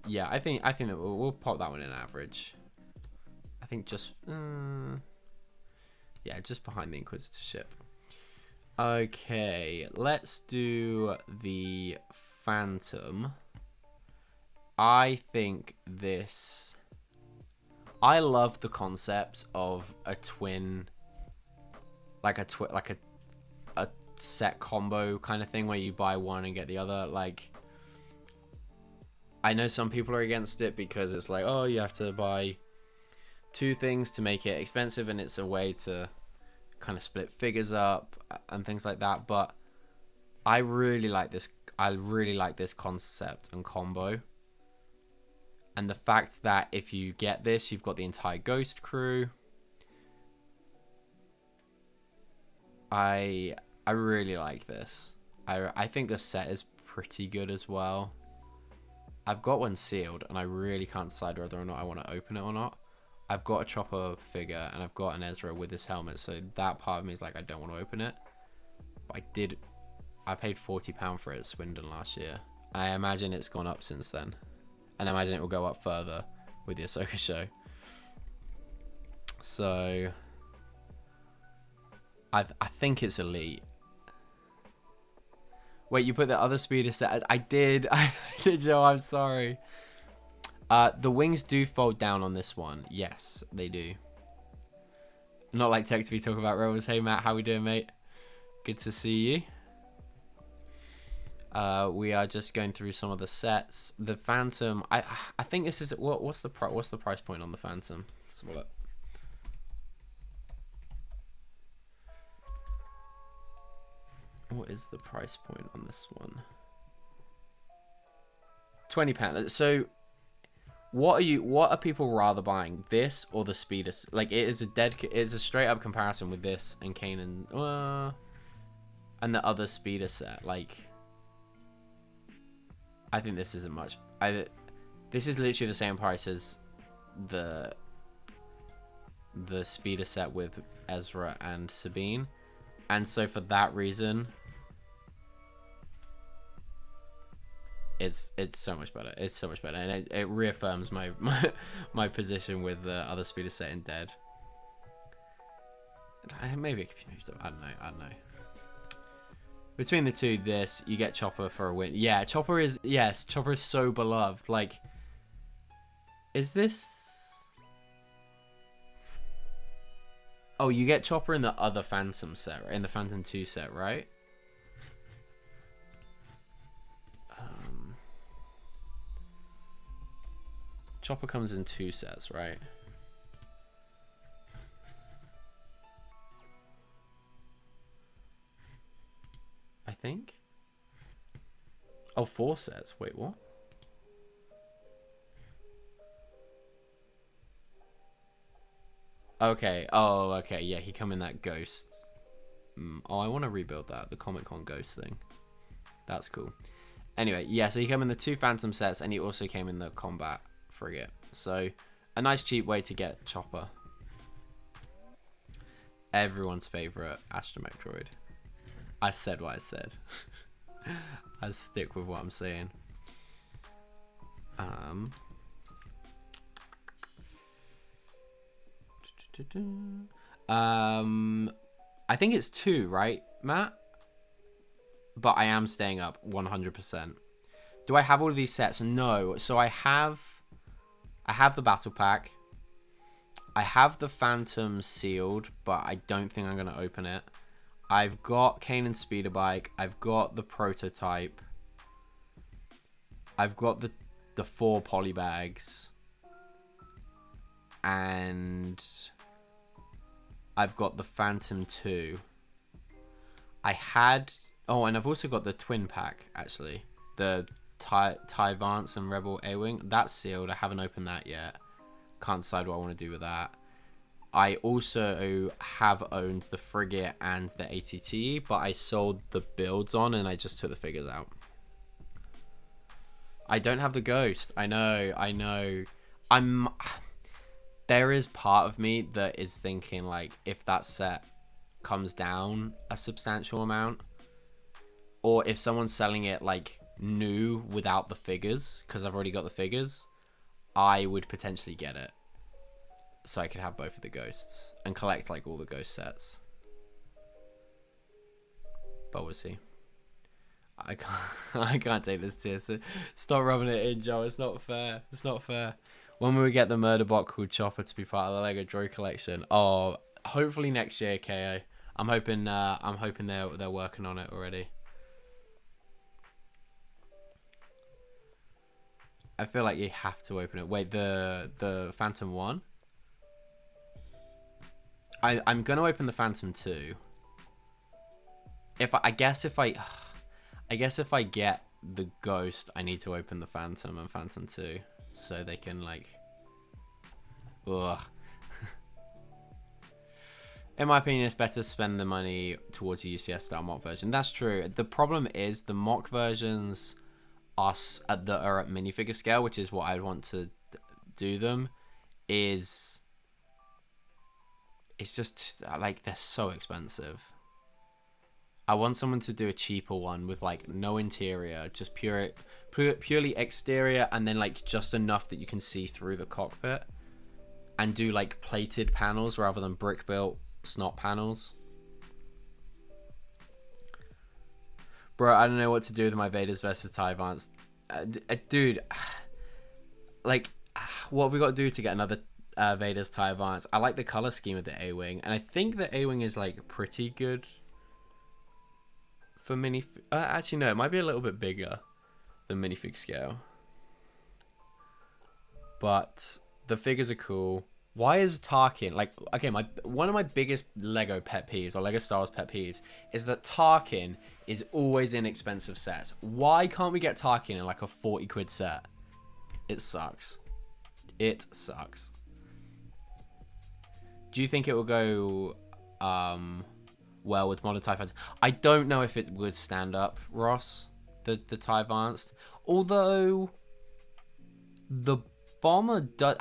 Yeah, I think that we'll pop that one in average. I think just yeah, just behind the Inquisitorship. Okay, let's do the Phantom. I think this. I love the concept of a twin, like a set combo kind of thing where you buy one and get the other. Like, I know some people are against it because it's like, oh, you have to buy 2 things to make it expensive, and it's a way to kind of split figures up and things like that. But I really like this. I really like this concept and combo. And the fact that if you get this, you've got the entire ghost crew. I really like this. I think the set is pretty good as well. I've got one sealed, and I really can't decide whether or not I want to open it or not. I've got a Chopper figure, and I've got an Ezra with this helmet, so that part of me is like, I don't want to open it. But I paid £40 for it at Swindon last year. I imagine it's gone up since then. And I imagine it will go up further with the Ahsoka show. So I think it's elite. Wait, you put the other speeder set? I did, Joe, I'm sorry. The wings do fold down on this one. Yes, they do. Not like Tech to be talking about rovers. Hey Matt, how we doing, mate? Good to see you. We are just going through some of the sets. The Phantom, I think this is what's the price point on the Phantom? Let's have a look. What is the price point on this one? £20. So what are people rather buying, this or the speeder? Like, it is a straight up comparison with this and Kanan and the other speeder set. Like, I think this isn't much. This is literally the same price as the speeder set with Ezra and Sabine, and so for that reason, it's so much better. It's so much better, and it reaffirms my position with the other speeder set in Dead. Maybe it could be moved up. I don't know. Between the two, you get Chopper for a win. Yeah, Chopper is so beloved. Like, is this? Oh, you get Chopper in the other Phantom set, right? In the Phantom 2 set, right? Chopper comes in 2 sets, right? I think. Oh, 4 sets. Wait, what? Okay. Oh, okay. Yeah, he come in that ghost. Oh, I want to rebuild that. The Comic-Con ghost thing. That's cool. Anyway, yeah, so he came in the 2 Phantom sets, and he also came in the combat frigate. So, a nice cheap way to get Chopper. Everyone's favorite astromech droid. I said what I said. I stick with what I'm saying. I think it's 2, right, Matt? But I am staying up 100%. Do I have all of these sets? No. So I have the battle pack. I have the Phantom sealed, but I don't think I'm going to open it. I've got Kanan's speeder bike. I've got the prototype. I've got the 4 poly bags. And I've got the Phantom 2. Oh, and I've also got the twin pack, actually. The TIE Vance and Rebel A-Wing. That's sealed. I haven't opened that yet. Can't decide what I want to do with that. I also have owned the frigate and the ATT, but I sold the builds on and I just took the figures out. I don't have the ghost. I know. There is part of me that is thinking, like, if that set comes down a substantial amount, or if someone's selling it like new without the figures, because I've already got the figures, I would potentially get it. So I could have both of the ghosts and collect like all the ghost sets. But we'll see. I can't take this tier. So stop rubbing it in, Joe. It's not fair. It's not fair. When will we get the murder bot called Chopper to be part of the Lego Droid collection? Oh, hopefully next year, KO. I'm hoping they're working on it already. I feel like you have to open it. Wait, the Phantom 1? I'm gonna open the Phantom 2. I guess if I get the Ghost, I need to open the Phantom and Phantom 2 so they can like. Ugh. In my opinion, it's better to spend the money towards a UCS style mock version. That's true. The problem is the mock versions are at minifigure scale, which is what I want to do them. It's just like they're so expensive. I want someone to do a cheaper one with like no interior, just purely exterior, and then like just enough that you can see through the cockpit, and do like plated panels rather than brick built snot panels. Bro, I don't know what to do with my Vaders versus TIE Advanced. Dude, like, what have we got to do to get another Vaders TIE Advanced? I like the color scheme of the A-Wing, and I think the A-Wing is like pretty good for actually no, it might be a little bit bigger than minifig scale, but the figures are cool. Why is Tarkin like, okay, one of my biggest Lego pet peeves, or Lego Star Wars pet peeves, is that Tarkin is always in expensive sets. Why can't we get Tarkin in like a 40 quid set? It sucks. It sucks. Do you think it will go well with modern TIE fighters? I don't know if it would stand up, Ross, the TIE Advanced. Although the Bomber does,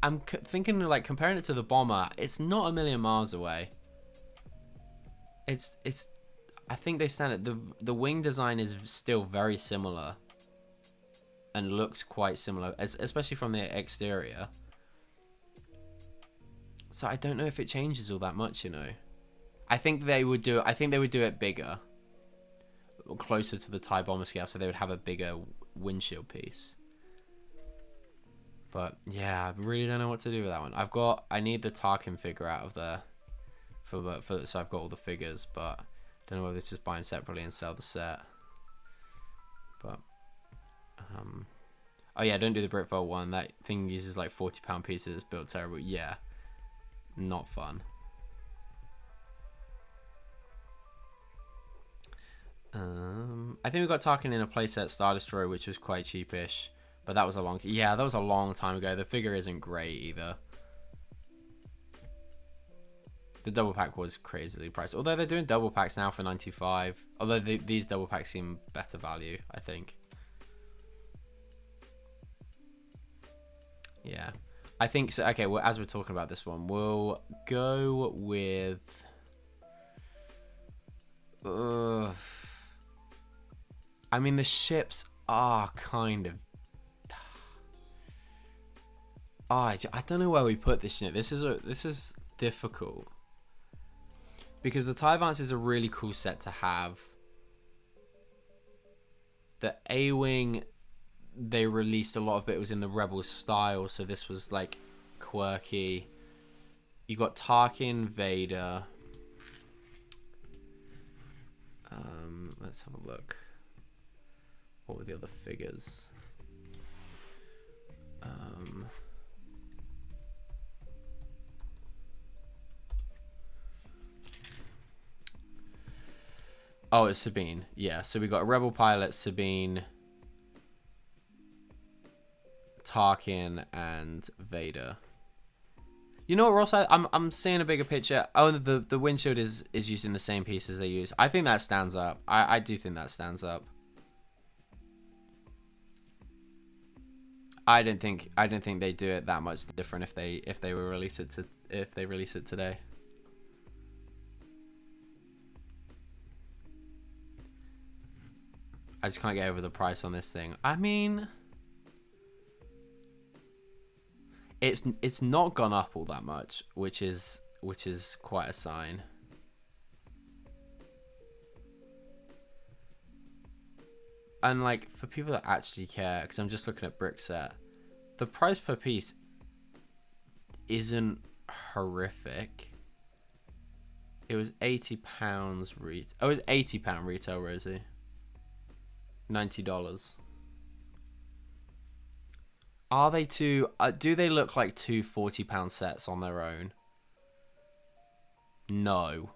I'm thinking like comparing it to the Bomber, it's not a million miles away. It's I think they stand it. The wing design is still very similar and looks quite similar, especially from the exterior. So I don't know if it changes all that much, you know. I think they would do it bigger, closer to the TIE Bomber scale, so they would have a bigger windshield piece. But yeah, I really don't know what to do with that one. I need the Tarkin figure out of there so I've got all the figures, but don't know whether to just buy them separately and sell the set. But oh yeah, don't do the Britvolt one. That thing uses like £40 pieces. It's built terrible. Yeah, not fun. I think we got Tarkin in a playset Star Destroyer, which was quite cheapish, but that was a long time ago. The figure isn't great either. The double pack was crazily priced, although they're doing double packs now for $95. Although these double packs seem better value, I think. Yeah, I think so. Okay, well, as we're talking about this one, we'll go with. I mean, the ships kind of... I don't know where we put this shit. This is difficult. Because the TIE Advance is a really cool set to have. The A-Wing, they released a lot of it was in the Rebel style, so this was like quirky. You got Tarkin, Vader. Let's have a look. What were the other figures? Oh, it's Sabine. Yeah, so we got a Rebel pilot, Sabine, Tarkin, and Vader. You know what, Ross? I'm seeing a bigger picture. Oh, the windshield is using the same pieces they use. I think that stands up. I do think that stands up. I don't think they do it that much different if they release it today. I just can't get over the price on this thing. I mean, it's not gone up all that much, which is quite a sign. And like for people that actually care, because I'm just looking at Brickset, the price per piece isn't horrific. It was £80 retail. Oh, it was £80 retail, Rosie. $90. Are they two? Do they look like two £40 sets on their own? No.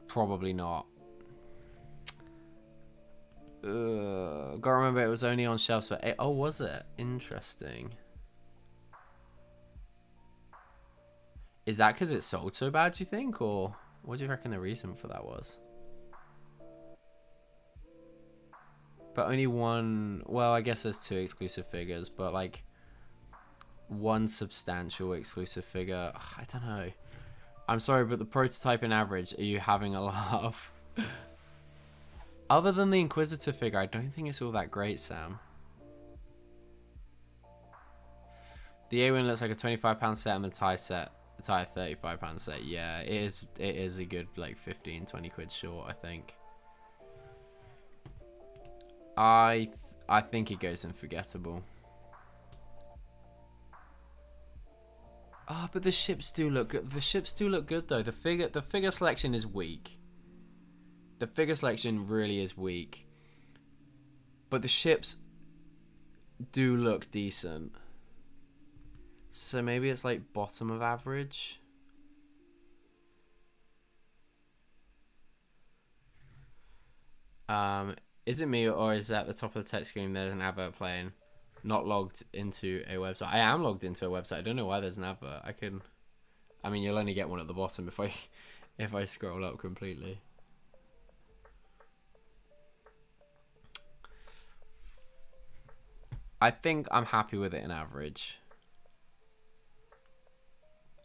Probably not. Gotta remember it was only on shelves for 8. Oh, was it? Interesting. Is that because it sold so bad, do you think? Or what do you reckon the reason for that was? But only one... Well, I guess there's 2 exclusive figures, but like... 1 substantial exclusive figure. I don't know. I'm sorry, but the prototype in average, are you having a laugh? Other than the Inquisitor figure, I don't think it's all that great, Sam. The A-Wing looks like a £25 set and the TIE set. The TIE £35 set. Yeah, it is a good like 15-20 quid short, I think. I think it goes in forgettable. Oh, but the ships do look good. The ships do look good though. The figure selection is weak. The figure selection really is weak. But the ships do look decent. So maybe it's like bottom of average. Is it me or is it at the top of the text screen there's an advert playing? Not logged into a website. I am logged into a website. I don't know why there's an advert. I mean, you'll only get one at the bottom if I scroll up completely. I think I'm happy with it in average.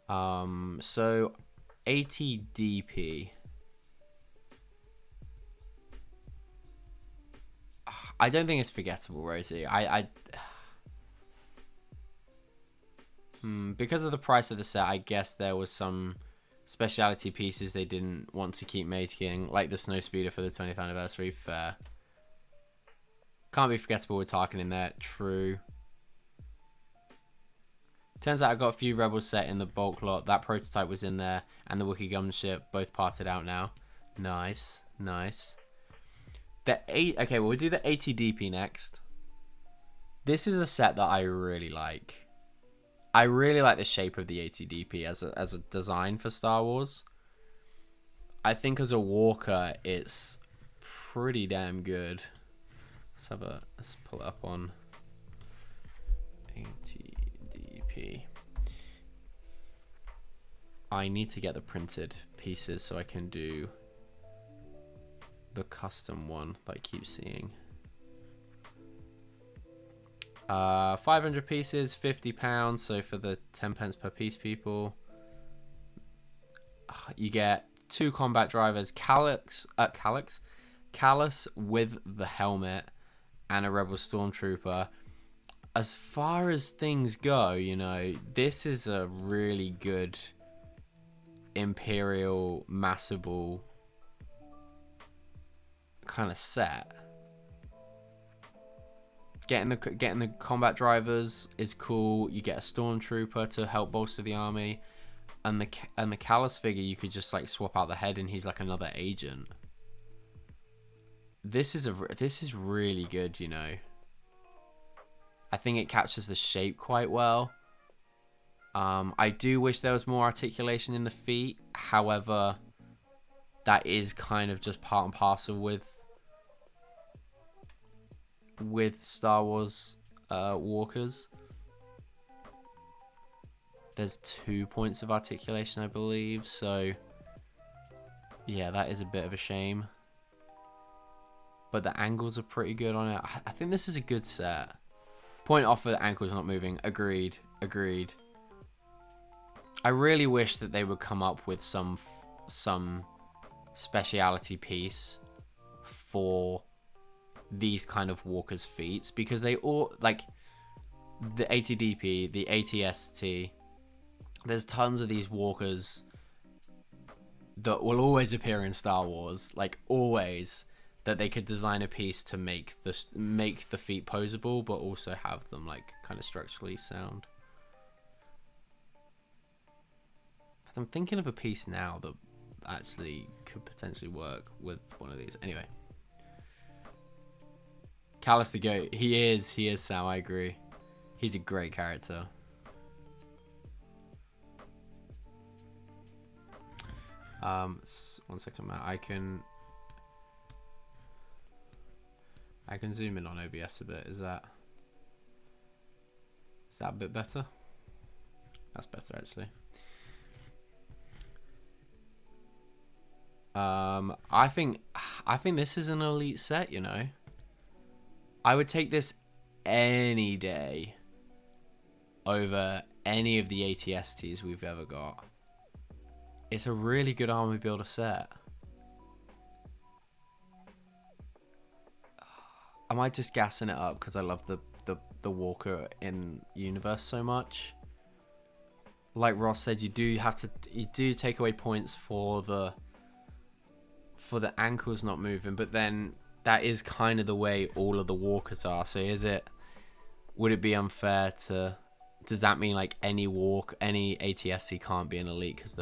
So 80 DP. I don't think it's forgettable, Rosie. Because of the price of the set, I guess there was some speciality pieces they didn't want to keep making, like the Snowspeeder for the 20th anniversary. Fair. Can't be forgettable with Tarkin in there. True. Turns out I got a few Rebels set in the bulk lot. That prototype was in there, and the Wookiee gunship both parted out now. Nice, nice. Okay, well, we'll do the 80 DP next. This is a set that I really like. I really like the shape of the 80 DP as a design for Star Wars. I think as a walker, it's pretty damn good. Let's pull it up on 80 DP. I need to get the printed pieces so I can do the custom one that I keep seeing. 500 pieces, £50. So for the 10 pence per piece people, you get 2 combat drivers, Callus with the helmet, and a Rebel Stormtrooper. As far as things go, you know, this is a really good Imperial massable kind of set. Getting the combat drivers is cool. You get a Stormtrooper to help bolster the army, and the Callus figure you could just like swap out the head and he's like another agent. This is really good, you know. I think it captures the shape quite well. I do wish there was more articulation in the feet. However, that is kind of just part and parcel with Star Wars walkers. There's 2 points of articulation, I believe. So, yeah, that is a bit of a shame. But the angles are pretty good on it. I think this is a good set. Point off for the ankles not moving. Agreed. Agreed. I really wish that they would come up with some speciality piece for these kind of walkers' feats, because they all, like the ATDP, the ATST, there's tons of these walkers that will always appear in Star Wars, like always, that they could design a piece to make the feet posable, but also have them like kind of structurally sound. But I'm thinking of a piece now that actually could potentially work with one of these. Anyway, Callus the Goat, he is Sam, I agree. He's a great character. One second, Matt. I can zoom in on OBS a bit. Is that a bit better? That's better actually. I think this is an elite set, you know. I would take this any day over any of the ATSTs we've ever got. It's a really good army builder set. Am I just gassing it up because I love the Walker in universe so much? Like Ross said, you do take away points for the ankles not moving, but then that is kind of the way all of the Walkers are. So would it be unfair does that mean like any ATST can't be an elite because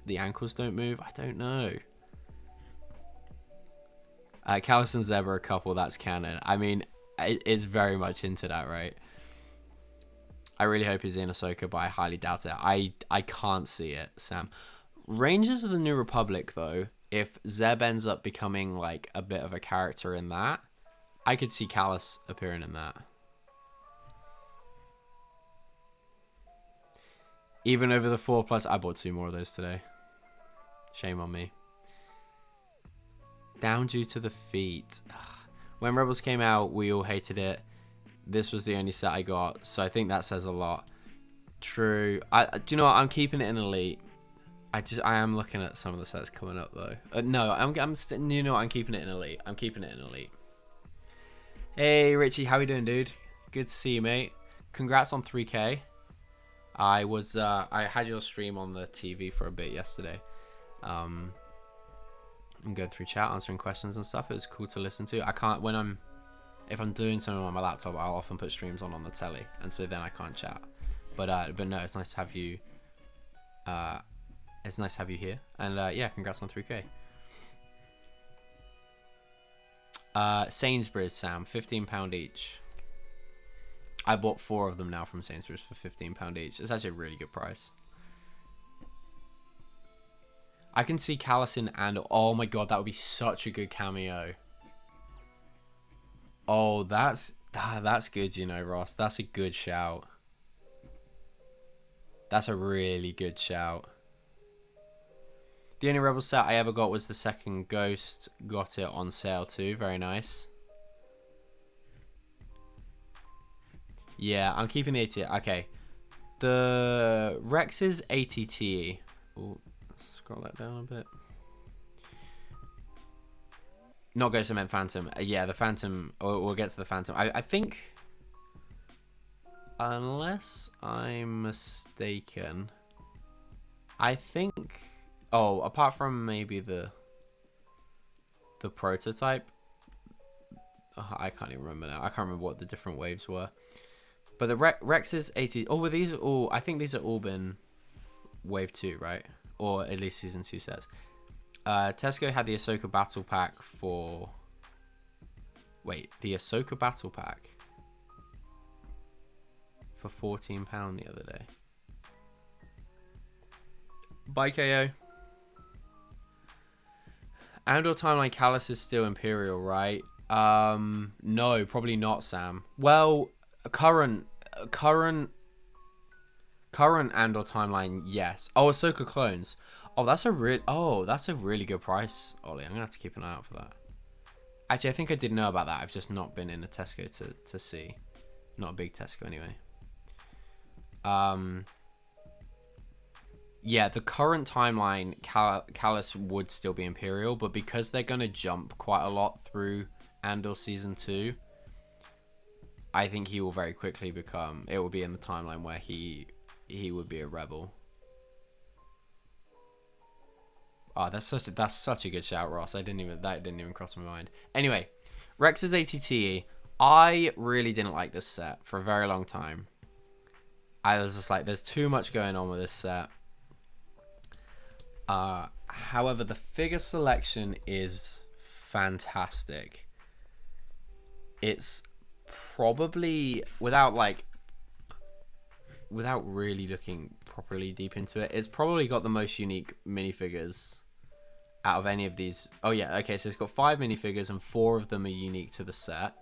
the ankles don't move? I don't know. Callus and Zeb are a couple, that's canon. I mean, it's very much into that, right? I really hope he's in Ahsoka, but I highly doubt it. I can't see it, Sam. Rangers of the New Republic, though, if Zeb ends up becoming like a bit of a character in that, I could see Callus appearing in that. Even over the 4+, I bought 2 more of those today. Shame on me. Down due to the feet. When Rebels came out, we all hated it. This was the only set I got, so I think that says a lot. True. Do you know what? I'm keeping it in elite. I am looking at some of the sets coming up though. No, you know what? I'm keeping it in elite. I'm keeping it in elite. Hey Richie, how you doing, dude? Good to see you, mate. Congrats on 3K. I had your stream on the TV for a bit yesterday. I'm going through chat, answering questions and stuff. It was cool to listen to. If I'm doing something on my laptop, I'll often put streams on the telly, and so then I can't chat. But no, it's nice to have you. It's nice to have you here, and yeah, congrats on 3K. Sainsbury's, Sam, £15 each. I bought 4 of them now from Sainsbury's for £15 each. It's actually a really good price. I can see Callus in, and oh my god, that would be such a good cameo. Oh, that's good, you know, Ross. That's a good shout. That's a really good shout. The only Rebel set I ever got was the second Ghost. Got it on sale too. Very nice. Yeah, I'm keeping the AT. Okay. The Rex's ATT. Ooh, scroll that down a bit. Not Ghost, I meant Phantom. Yeah, the Phantom. We'll get to the Phantom. I think, unless I'm mistaken, I think. Oh, apart from maybe the prototype. Oh, I can't even remember now. I can't remember what the different waves were. But the Rex's 80. Oh, were these all? I think these are all been wave 2, right? Or at least season 2 sets. Tesco had the Ahsoka Battle Pack for... Wait, the Ahsoka Battle Pack for £14 the other day. Bye, KO. Andor timeline Callus is still Imperial, right? No, probably not, Sam. Well, current Andor timeline, yes. Oh, Ahsoka clones. Oh, that's a really good price, Ollie. I'm gonna have to keep an eye out for that. Actually, I think I did know about that. I've just not been in a Tesco to see. Not a big Tesco anyway. Yeah, the current timeline, Callus would still be Imperial, but because they're gonna jump quite a lot through Andor season 2, I think he will very quickly become. It will be in the timeline where he would be a rebel. Oh, that's such a good shout, Ross. That didn't even cross my mind. Anyway, Rex's ATTE. I really didn't like this set for a very long time. I was just like, there's too much going on with this set. However, the figure selection is fantastic. It's probably, without really looking properly deep into it, it's probably got the most unique minifigures out of any of these. Oh yeah, okay, so it's got 5 minifigures and 4 of them are unique to the set.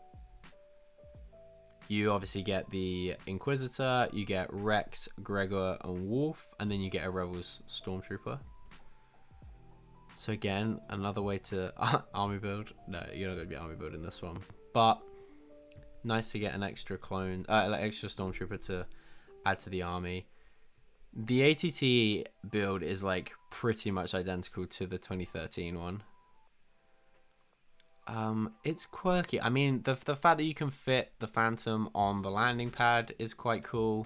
You obviously get the Inquisitor, you get Rex, Gregor, and Wolf, and then you get a Rebels Stormtrooper. So again, another way to army build. No, you're not going to be army building this one. But nice to get an extra clone, like extra Stormtrooper to add to the army. The ATT build is like pretty much identical to the 2013 one. It's quirky. I mean, the fact that you can fit the Phantom on the landing pad is quite cool.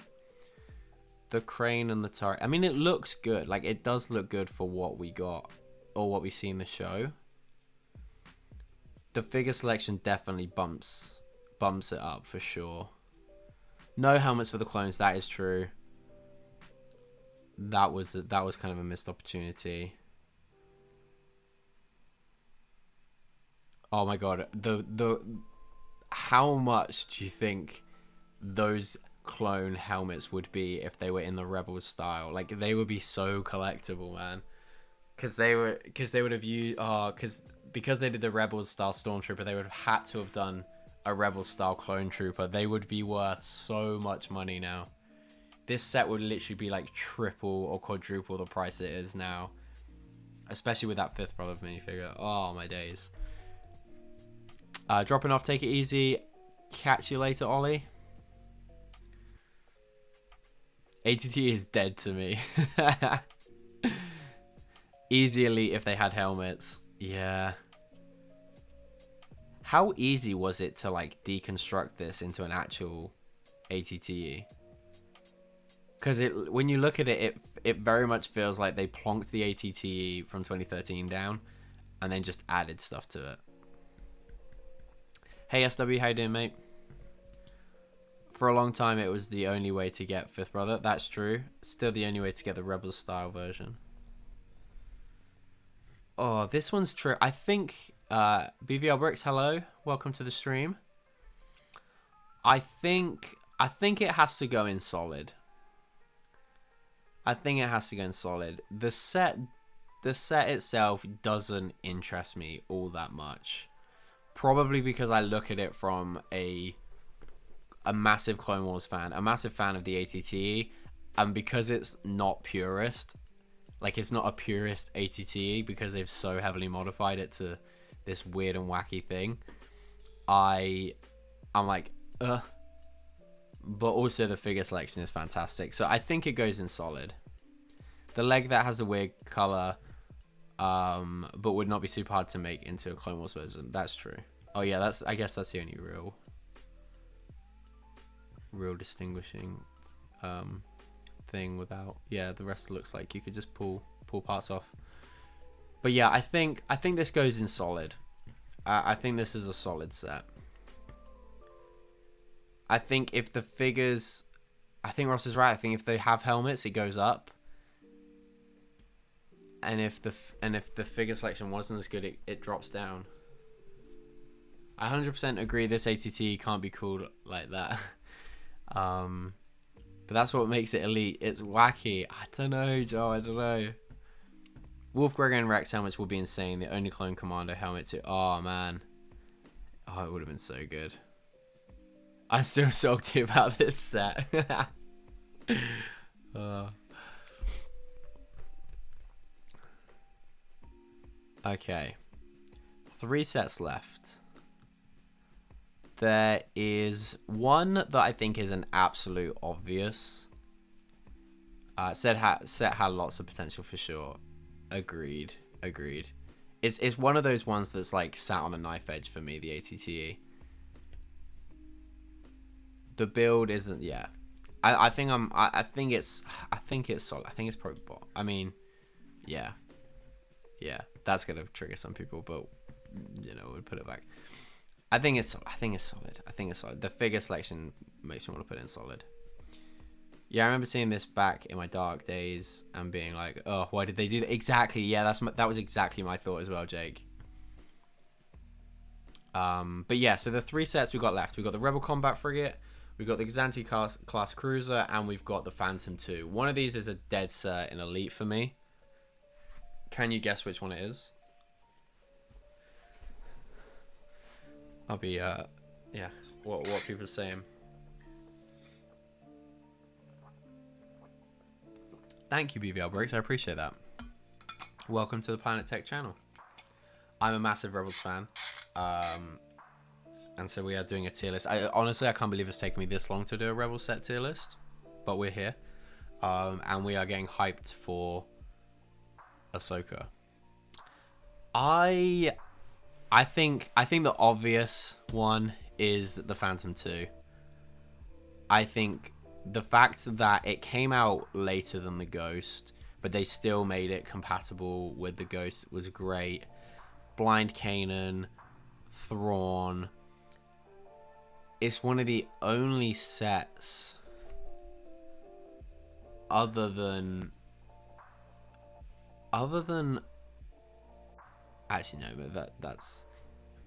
The crane and the turret. I mean, it looks good. Like, it does look good for what we got or what we see in the show. The figure selection definitely bumps it up for sure. No helmets for the clones. That is true. That was kind of a missed opportunity. Oh my god, how much do you think those clone helmets would be if they were in the Rebels style? Like, they would be so collectible, man. Because they would have used because they did the Rebels style Stormtrooper, they would have had to have done a Rebels style clone trooper. They would be worth so much money now. This set would literally be like triple or quadruple the price it is now, especially with that 5th brother minifigure. Oh my days. Dropping off, take it easy. Catch you later, Ollie. ATT is dead to me. Easy elite if they had helmets. Yeah. How easy was it to like deconstruct this into an actual ATTE? Because when you look at it, it very much feels like they plonked the ATTE from 2013 down and then just added stuff to it. Hey SW, how you doing, mate? For a long time, it was the only way to get 5th brother. That's true. Still the only way to get the Rebels style version. Oh, this one's true. I think BVL Bricks, hello, welcome to the stream. I think it has to go in solid. I think it has to go in solid. The set itself doesn't interest me all that much. Probably because I look at it from a massive Clone Wars fan, a massive fan of the ATTE, and because it's not purist, like it's not a purist ATTE because they've so heavily modified it to this weird and wacky thing. I'm like, But also the figure selection is fantastic, so I think it goes in solid. The leg that has the weird color, but would not be super hard to make into a Clone Wars version. That's true. Oh yeah, I guess that's the only real distinguishing thing without. Yeah, the rest looks like you could just pull parts off. But yeah, I think this goes in solid. I think this is a solid set. I think if the figures, I think Ross is right. I think if they have helmets, it goes up. And if the figure selection wasn't as good, it drops down. I 100% agree. This ATT can't be called like that. But that's what makes it elite. It's wacky. I don't know, Joe. I don't know. Wolf, Gregor, and Rex helmets will be insane. The only clone commando helmet to. Oh man. Oh, it would have been so good. I'm still salty about this set. Okay. 3 sets left. There is one that I think is an absolute obvious. Set had lots of potential for sure. Agreed. It's one of those ones that's like sat on a knife edge for me, the ATTE. The build isn't, yeah. I think it's solid. I think it's probably bot. I mean, yeah, that's gonna trigger some people, but you know, we'll put it back. I think it's solid. The figure selection makes me want to put it in solid. Yeah, I remember seeing this back in my dark days and being like, oh, why did they do that? Exactly. Yeah, that was exactly my thought as well, Jake. But yeah, so the 3 sets we got left. We got the Rebel Combat Frigate, we got the Xanthi class cruiser, and we've got the Phantom 2. One of these is a dead cert in elite for me. Can you guess which one it is? I'll be yeah, what people are saying. Thank you, BVL Bricks. I appreciate that. Welcome to the Planet Tech channel. I'm a massive Rebels fan. And so we are doing a tier list. Honestly, I can't believe it's taken me this long to do a Rebel set tier list. But we're here. And we are getting hyped for Ahsoka. I think the obvious one is the Phantom 2. I think the fact that it came out later than the Ghost, but they still made it compatible with the Ghost was great. Blind Kanan, Thrawn. It's one of the only sets other than actually no, but that's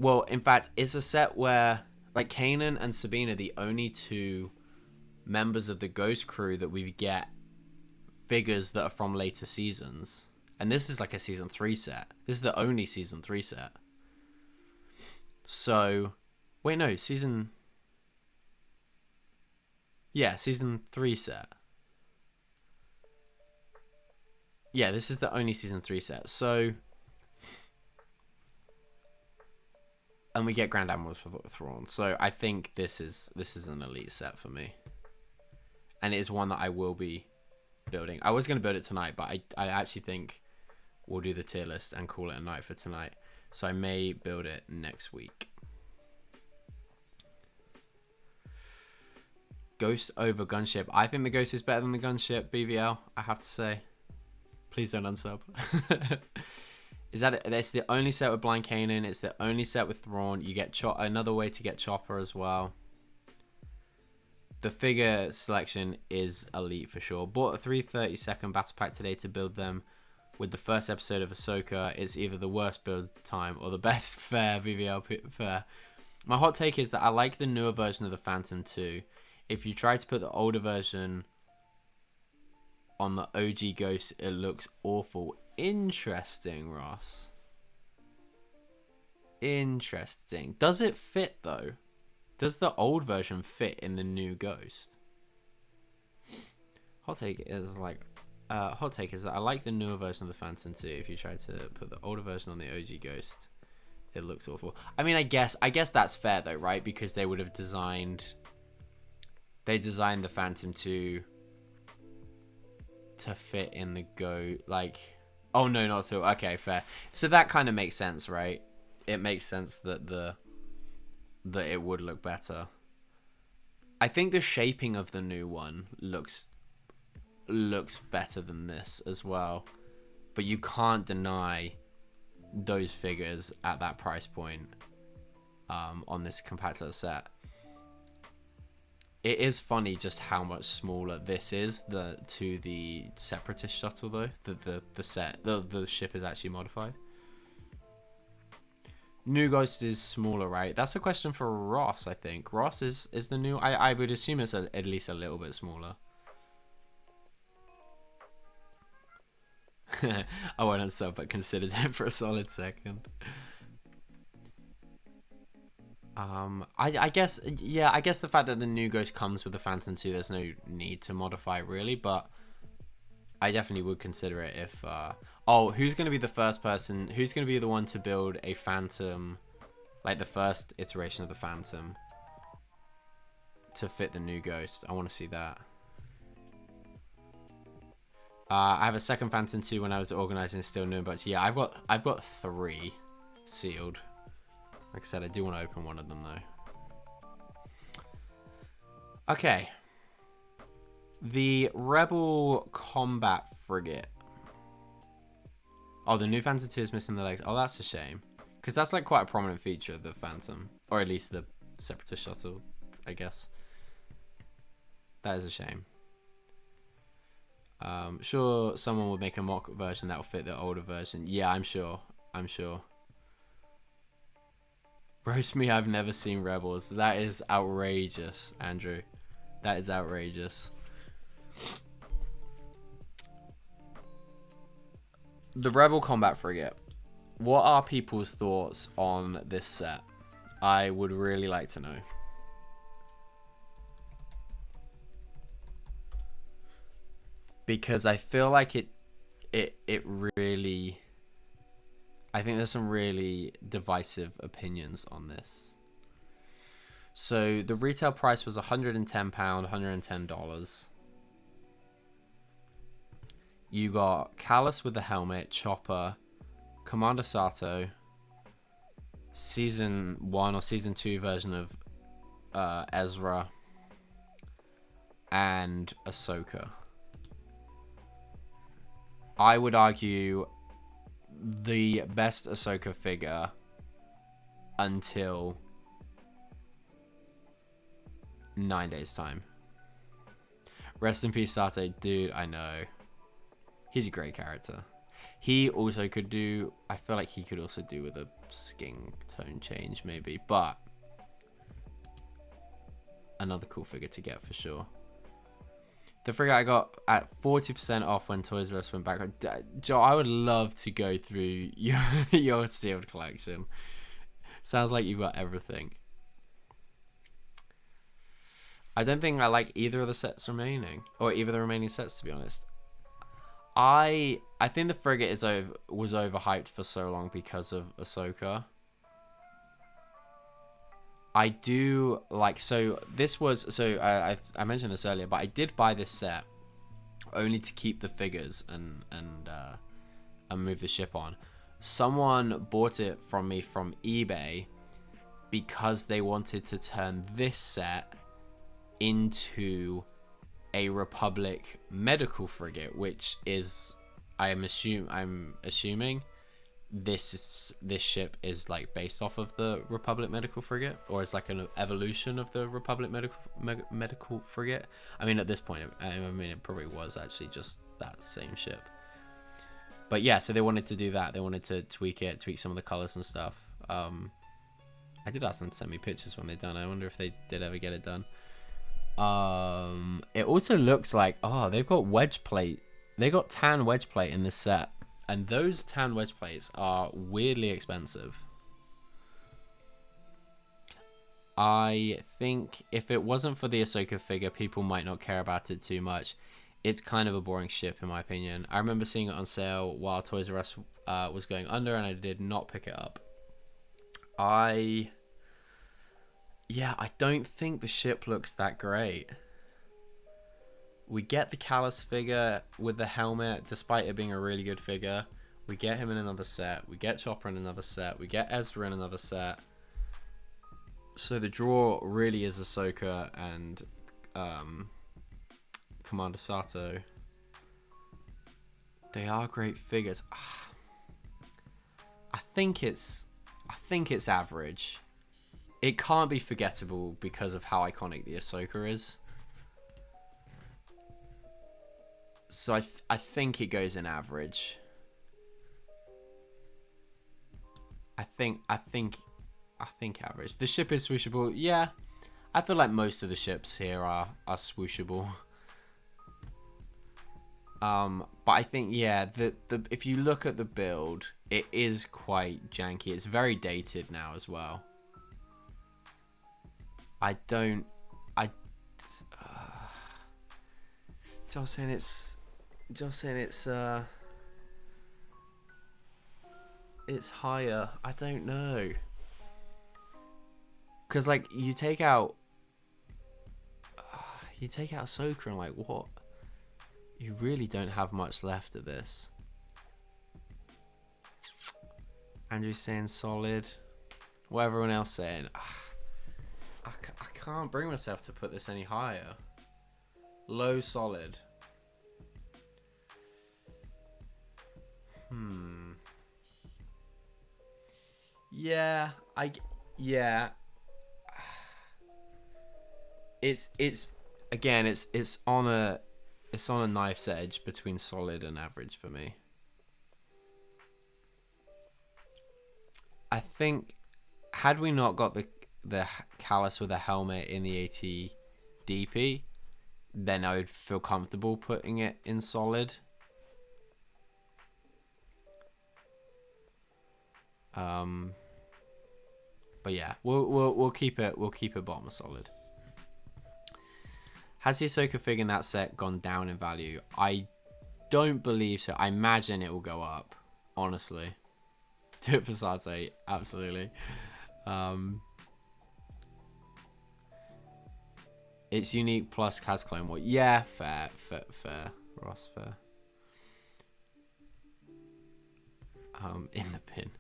well, in fact, it's a set where like Kanan and Sabine are the only two members of the Ghost crew that we get figures that are from later seasons. And this is like a season 3 set. This is the only season 3 set. So, wait, no, season 3 set. Yeah, this is the only season 3 set. So, and we get Grand Admirals for Thrawn. So I think this is an elite set for me. And it is one that I will be building. I was going to build it tonight, but I actually think we'll do the tier list and call it a night for tonight. So I may build it next week. Ghost over Gunship. I think the Ghost is better than the Gunship, BVL, I have to say. Please don't unsub. That's the only set with Blind Kanan. It's the only set with Thrawn. You get another way to get Chopper as well. The figure selection is elite for sure. Bought a 332nd battle pack today to build them with the first episode of Ahsoka. It's either the worst build time or the best fair, BVL fair. My hot take is that I like the newer version of the Phantom 2. If you try to put the older version on the OG Ghost, it looks awful. Interesting, Ross. Interesting. Does it fit though? Does the old version fit in the new Ghost? Hot take is that I like the newer version of the Phantom 2. If you try to put the older version on the OG Ghost, it looks awful. I mean, I guess that's fair though, right? Because they would have designed the Phantom 2 to fit in the oh no, not so. Okay, fair. So that kind of makes sense, right? It makes sense that it would look better. I think the shaping of the new one looks better than this as well. But you can't deny those figures at that price point on this compactor set. It is funny just how much smaller this is to the Separatist shuttle though. The ship is actually modified. New Ghost is smaller, right? That's a question for Ross, I think. Ross is the new... I would assume it's at least a little bit smaller. I won't unsub, but considered it for a solid second. I guess the fact that the new Ghost comes with the Phantom 2, there's no need to modify it really, but I definitely would consider it if... who's going to be the first person... Who's going to be the one to build a Phantom... Like the first iteration of the Phantom to fit the new Ghost? I want to see that. I have a second Phantom 2 when I was organising still new, but yeah, I've got 3 sealed. Like I said, I do want to open one of them though. Okay. The Rebel Combat Frigate. Oh, the new Phantom 2 is missing the legs. Oh, that's a shame. Because that's like quite a prominent feature of the Phantom. Or at least the Separatist shuttle, I guess. That is a shame. Sure, someone would make a mock version that will fit the older version. Yeah, I'm sure. Roast me, I've never seen Rebels. That is outrageous, Andrew. That is outrageous. The Rebel Combat Frigate. What are people's thoughts on this set? I would really like to know. because I feel like it really, I think there's some really divisive opinions on this. So the retail price was £110, $110. You got Callus with the helmet, Chopper, Commander Sato, Season 1 or Season 2 version of Ezra, and Ahsoka. I would argue the best Ahsoka figure until 9 days time. Rest in peace, Sato. Dude, I know. He's a great character. He also could do, I feel like he could also do with a skin tone change maybe, but another cool figure to get for sure. The figure I got at 40% off when Toys R Us went back. Joe, I would love to go through your sealed collection. Sounds like you've got everything. I don't think I like either of the sets remaining, or either of the remaining sets, to be honest. I think the frigate was overhyped for so long because of Ahsoka. I do like, so this was, so I mentioned this earlier, but I did buy this set only to keep the figures and move the ship on. Someone bought it from me from eBay because they wanted to turn this set into a Republic medical frigate, which is, I'm assuming this ship is like based off of the Republic medical frigate, or is like an evolution of the Republic medical frigate. I mean, at this point, I mean, it probably was actually just that same ship. But yeah, so they wanted to do that. They wanted to tweak some of the colors and stuff. I did ask them to send me pictures when they're done. I wonder if they did ever get it done. It also looks like, oh, they've got wedge plate. They got tan wedge plate in this set, and those tan wedge plates are weirdly expensive. I think if it wasn't for the Ahsoka figure, people might not care about it too much. It's kind of a boring ship, in my opinion. I remember seeing it on sale while Toys R Us was going under, and I did not pick it up. I don't think the ship looks that great. We get the Callus figure with the helmet, despite it being a really good figure. We get him in another set. We get Chopper in another set. We get Ezra in another set. So the draw really is Ahsoka and Commander Sato. They are great figures. I think it's average. It can't be forgettable because of how iconic the Ahsoka is. So I think it goes in average. I think average. The ship is swooshable. Yeah, I feel like most of the ships here are swooshable. But I think, yeah, the if you look at the build, it is quite janky. It's very dated now as well. Just saying it's higher. I don't know. Cause like you take out Ahsoka and like what? You really don't have much left of this. Andrew's saying solid. What everyone else saying? I can't bring myself to put this any higher. Low solid. Yeah, It's again, it's on a knife's edge between solid and average for me. I think had we not got the Callus with a helmet in the ATDP, then I would feel comfortable putting it in solid. But yeah, we'll keep it bottom of solid. Has the Ahsoka figure in that set gone down in value? I don't believe so. I imagine it will go up, honestly. Do it for suds 8, absolutely. It's unique plus has clone more. Yeah, fair. Ross, fair. In the bin.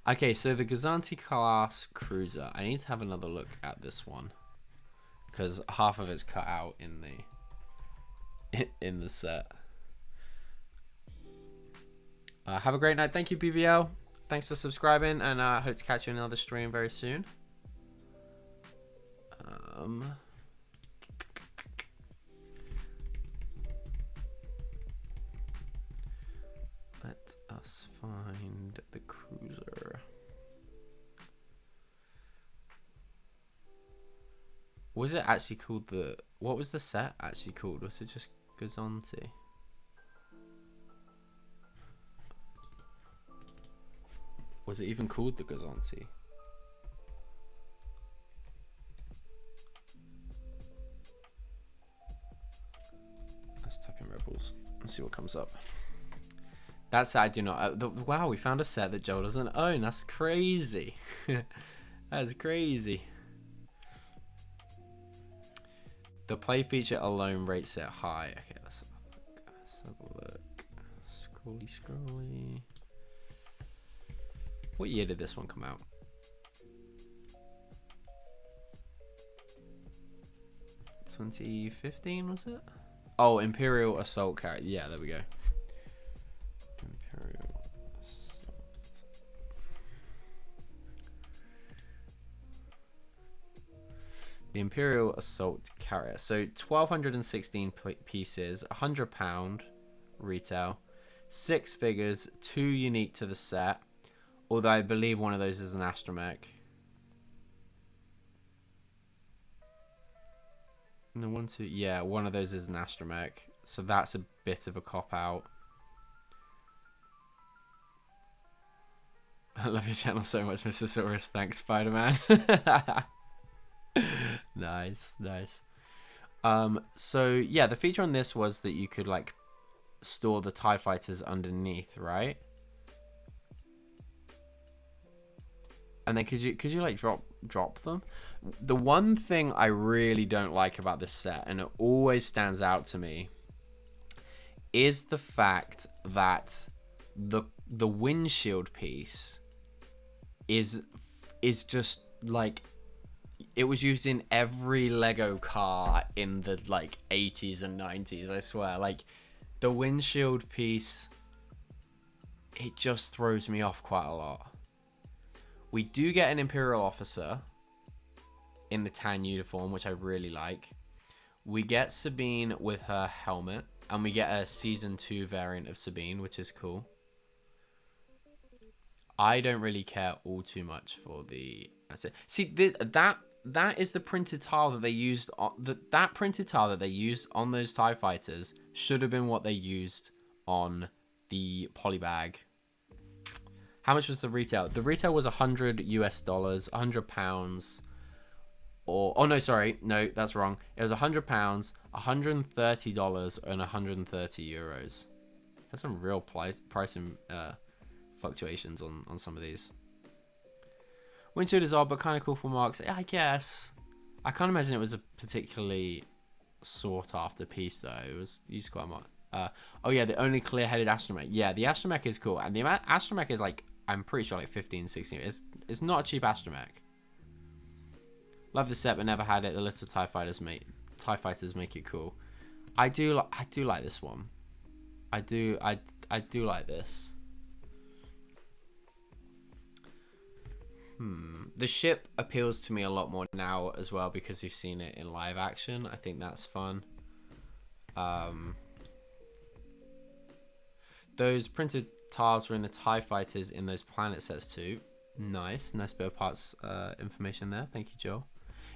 Okay, so the Gazanti class cruiser. I need to have another look at this one, because half of it's cut out in the set. Have a great night. Thank you, BVL. Thanks for subscribing, and I hope to catch you in another stream very soon. Let us find the cruiser. Was it actually called the... What was the set actually called? Was it just Gazanti? Was it even called the Gazanti? Let's type in Rebels and see what comes up. That set I do not... wow, we found a set that Joel doesn't own. That's crazy. That's crazy. The play feature alone rates it high. Okay, let's have a look. Scrolly. What year did this one come out? 2015, was it? Oh, Imperial Assault character. Yeah, there we go. Imperial Assault. The Imperial Assault carrier. So 1,216 pieces, £100 retail, 6 figures, 2 unique to the set. Although I believe one of those is an astromech. No, one, two, yeah, one of those is an astromech. So that's a bit of a cop out. I love your channel so much, Mr. Saurus. Thanks, Spider-Man. Nice, nice. So yeah, the feature on this was that you could like store the TIE fighters underneath, right? And then could you like drop them? The one thing I really don't like about this set, and it always stands out to me, is the fact that the windshield piece is just like, it was used in every Lego car in the like 80s and 90s, I swear. Like the windshield piece, it just throws me off quite a lot. We do get an Imperial officer in the tan uniform, which I really like. We get Sabine with her helmet, and we get a season 2 variant of Sabine, which is cool. I don't really care all too much for the... See, that is the printed tile that they used on... That printed tile that they used on those TIE fighters should have been what they used on the polybag. How much was the retail? The retail was $100 US, £100, or oh no, sorry, no, that's wrong. It was £100, $130, and €130. That's some real price fluctuations on some of these. Windshield is odd, but kind of cool for marks. I guess. I can't imagine it was a particularly sought after piece though. It was used quite much. Oh yeah, the only clear-headed astromech. Yeah, the astromech is cool, and the astromech is like, I'm pretty sure like 15, 16. It's not a cheap astromech. Love the set, but never had it. The little TIE fighters make it cool. I do like this one. I do like this. The ship appeals to me a lot more now as well because we've seen it in live action. I think that's fun. Those printed tiles were in the TIE fighters in those planet sets too. Nice bit of parts information there. Thank you, Joel.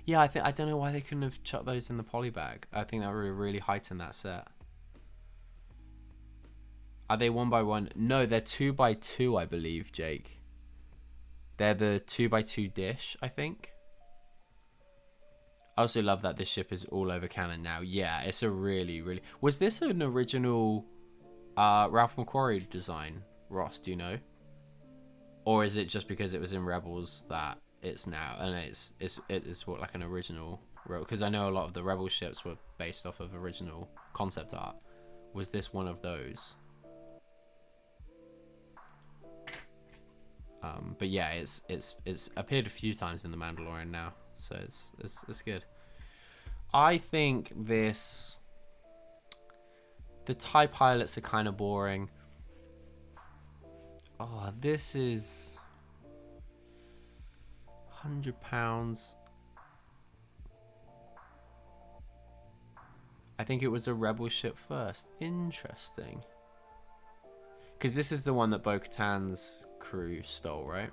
Yeah, I don't know why they couldn't have chucked those in the poly bag. I think that would really heighten that set. Are they 1x1? No, they're 2x2, I believe, Jake. They're the 2x2 dish, I think. I also love that this ship is all over canon now. Yeah, it's a really... Was this an original Ralph McQuarrie design. Ross, do you know? Or is it just because it was in Rebels that it's now, and it's what, like an original? Because I know a lot of the Rebel ships were based off of original concept art. Was this one of those? But yeah, it's appeared a few times in The Mandalorian now, so it's good. I think the TIE pilots are kind of boring. Oh, this is £100. I think it was a Rebel ship first. Interesting. Because this is the one that Bo-Katan's crew stole, right?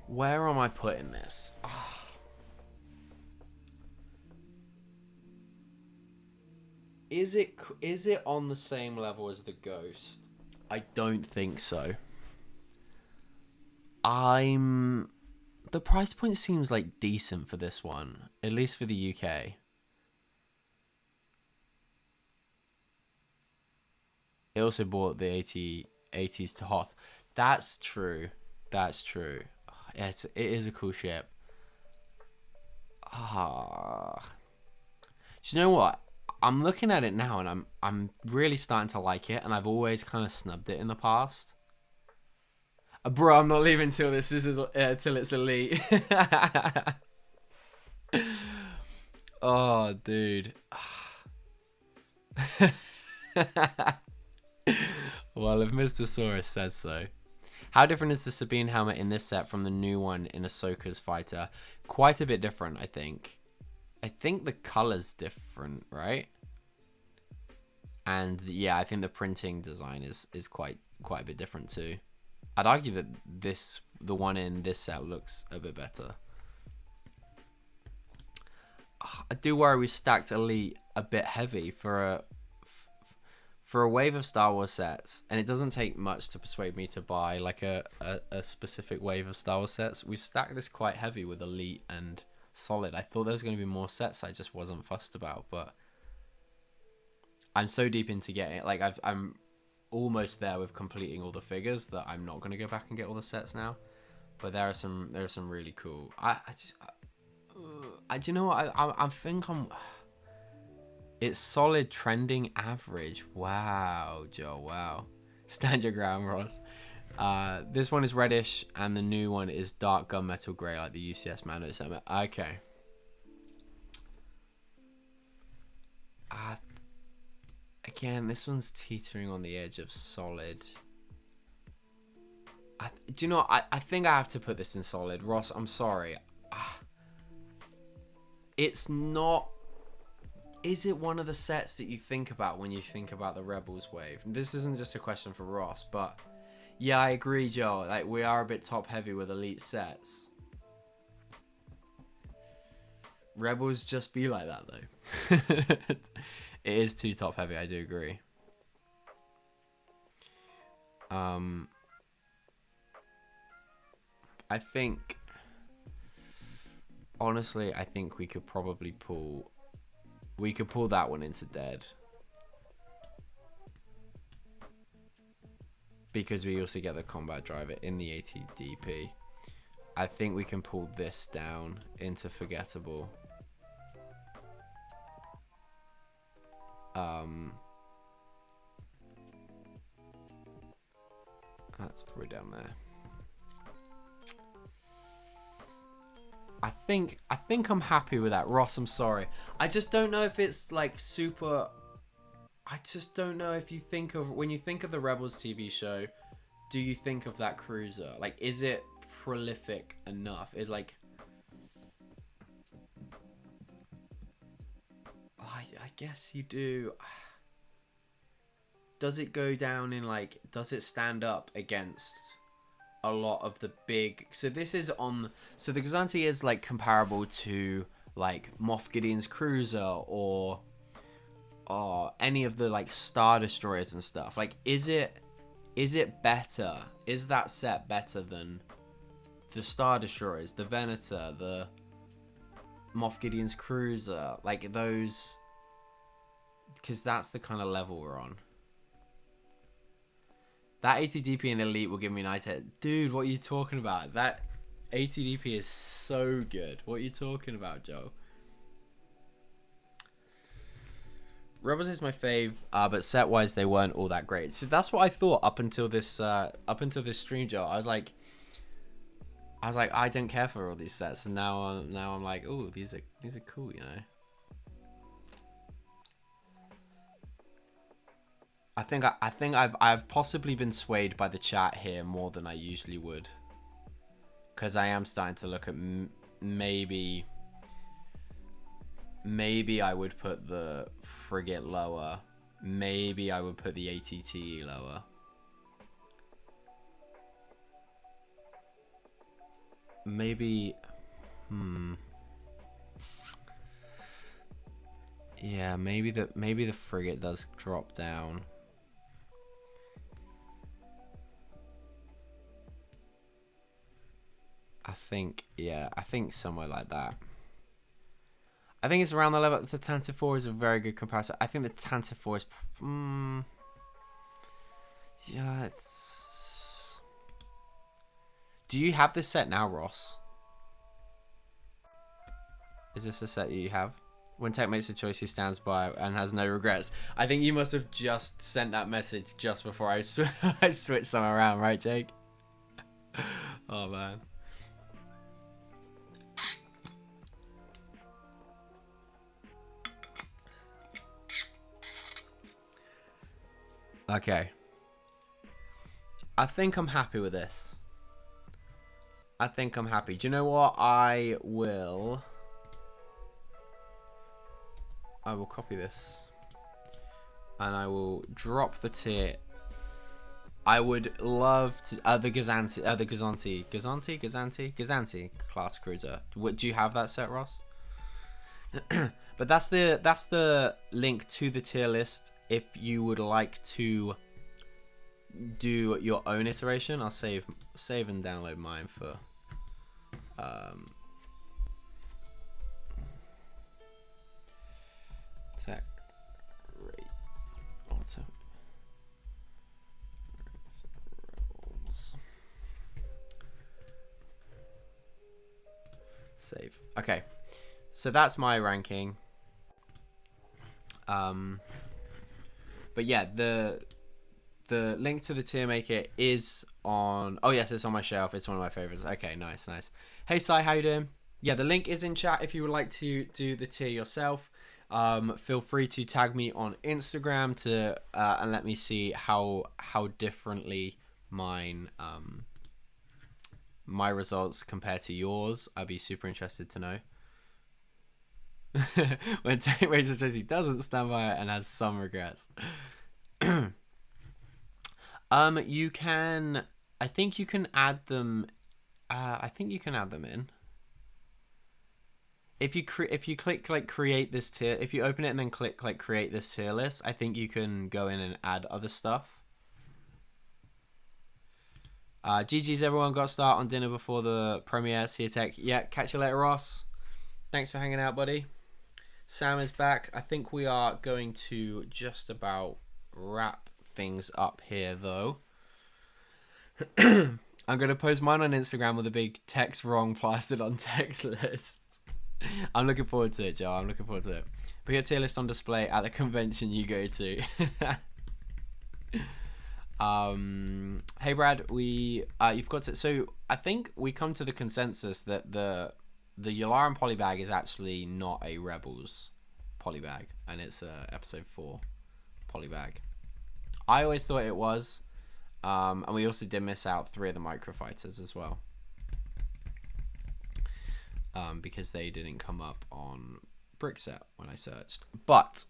Where am I putting this? Oh. Is it on the same level as the Ghost? I don't think so. The price point seems like decent for this one, at least for the UK. It also bought the 80s to Hoth. That's true. That's true. It is a cool ship. Do you know what? I'm looking at it now and I'm really starting to like it, and I've always kind of snubbed it in the past. Bro, I'm not leaving till this is till it's elite. Oh, dude. Well, if Mr. Saurus says so. How different is the Sabine helmet in this set from the new one in Ahsoka's fighter? Quite a bit different, I think. I think the color's different, right? And yeah, I think the printing design is quite a bit different too. I'd argue that the one in this set looks a bit better. I do worry we stacked Elite a bit heavy for a wave of Star Wars sets, and it doesn't take much to persuade me to buy like a specific wave of Star Wars sets. We stacked this quite heavy with Elite and Solid. I thought there was going to be more sets I just wasn't fussed about, but I'm so deep into getting it. Like I'm almost there with completing all the figures that I'm not going to go back and get all the sets now. But there are some really cool. Do you know what? I think it's Solid trending average. Wow, Joe. Wow. Stand your ground, Ross. This one is reddish, and the new one is dark gunmetal grey, like the UCS Mando set. Okay. Again, this one's teetering on the edge of Solid. Do you know what? I think I have to put this in Solid. Ross, I'm sorry. It's not... Is it one of the sets that you think about when you think about the Rebels wave? This isn't just a question for Ross, but... Yeah, I agree, Joe. Like, we are a bit top-heavy with Elite sets. Rebels just be like that, though. It is too top-heavy, I do agree. I think... Honestly, I think we could probably pull... We could pull that one into dead. Because we also get the combat driver in the ATDP. I think we can pull this down into forgettable. That's probably down there. I think I'm happy with that. Ross, I'm sorry. I just don't know if it's like super... I just don't know if you think of... When you think of the Rebels TV show, do you think of that cruiser? Like, is it prolific enough? It like... I guess you do. Does it go down in like... Does it stand up against... a lot of the big... So this is on... So the Gazanti is like comparable to like Moff Gideon's cruiser or any of the like Star Destroyers and stuff. Like, is it better? Is that set better than the Star Destroyers, the Venator, the Moff Gideon's cruiser? Like those because that's the kind of level we're on. That ATDP in Elite will give me 90. Dude, what are you talking about? That ATDP is so good. What are you talking about, Joe? Rebels is my fave, but set-wise they weren't all that great. So that's what I thought up until this stream, Joe. I was like, I don't care for all these sets, and now I'm like, oh, these are cool, you know. I think I've possibly been swayed by the chat here more than I usually would, because I am starting to look at maybe I would put the frigate lower. Maybe I would put the ATT lower. Maybe, yeah, maybe the frigate does drop down. I think somewhere like that. I think it's around the level. The Tantive 4 is a very good comparison. I think the Tantive 4 is, yeah, it's. Do you have this set now, Ross? Is this a set that you have? When Tech makes a choice, he stands by and has no regrets. I think you must have just sent that message just before I switched some around, right, Jake? Oh man. Okay. I think I'm happy with this. I think I'm happy. Do you know what? I will copy this. And I will drop the tier. I would love to the Gazanti class cruiser. Do you have that set, Ross? But that's the link to the tier list. If you would like to do your own iteration, I'll save and download mine for tech rates auto rolls. Save. Okay, so that's my ranking. But yeah, the link to the tier maker is on. Oh yes, it's on my shelf. It's one of my favorites. Okay, nice. Hey Sai, how you doing? Yeah, the link is in chat if you would like to do the tier yourself. Feel free to tag me on Instagram to and let me see how differently mine my results compare to yours. I'd be super interested to know. When Take Rachel Tracy doesn't stand by it and has some regrets. You can. I think you can add them. I think you can add them in. If you click like create this tier, if you open it and then click like create this tier list, I think you can go in and add other stuff. GG's everyone, got to start on dinner before the premiere. See you tech. Yeah, catch you later, Ross. Thanks for hanging out, buddy. Sam is back. I think we are going to just about wrap things up here, though. I'm going to post mine on Instagram with a big text wrong plastered on text list. I'm looking forward to it, Joe. I'm looking forward to it. Put your tier list on display at the convention you go to. Hey, Brad. You've got to. So I think we come to the consensus that the Yularan polybag is actually not a Rebels polybag, and it's a episode 4 polybag. I always thought it was, and we also did miss out 3 of the microfighters as well, because they didn't come up on Brickset when I searched. But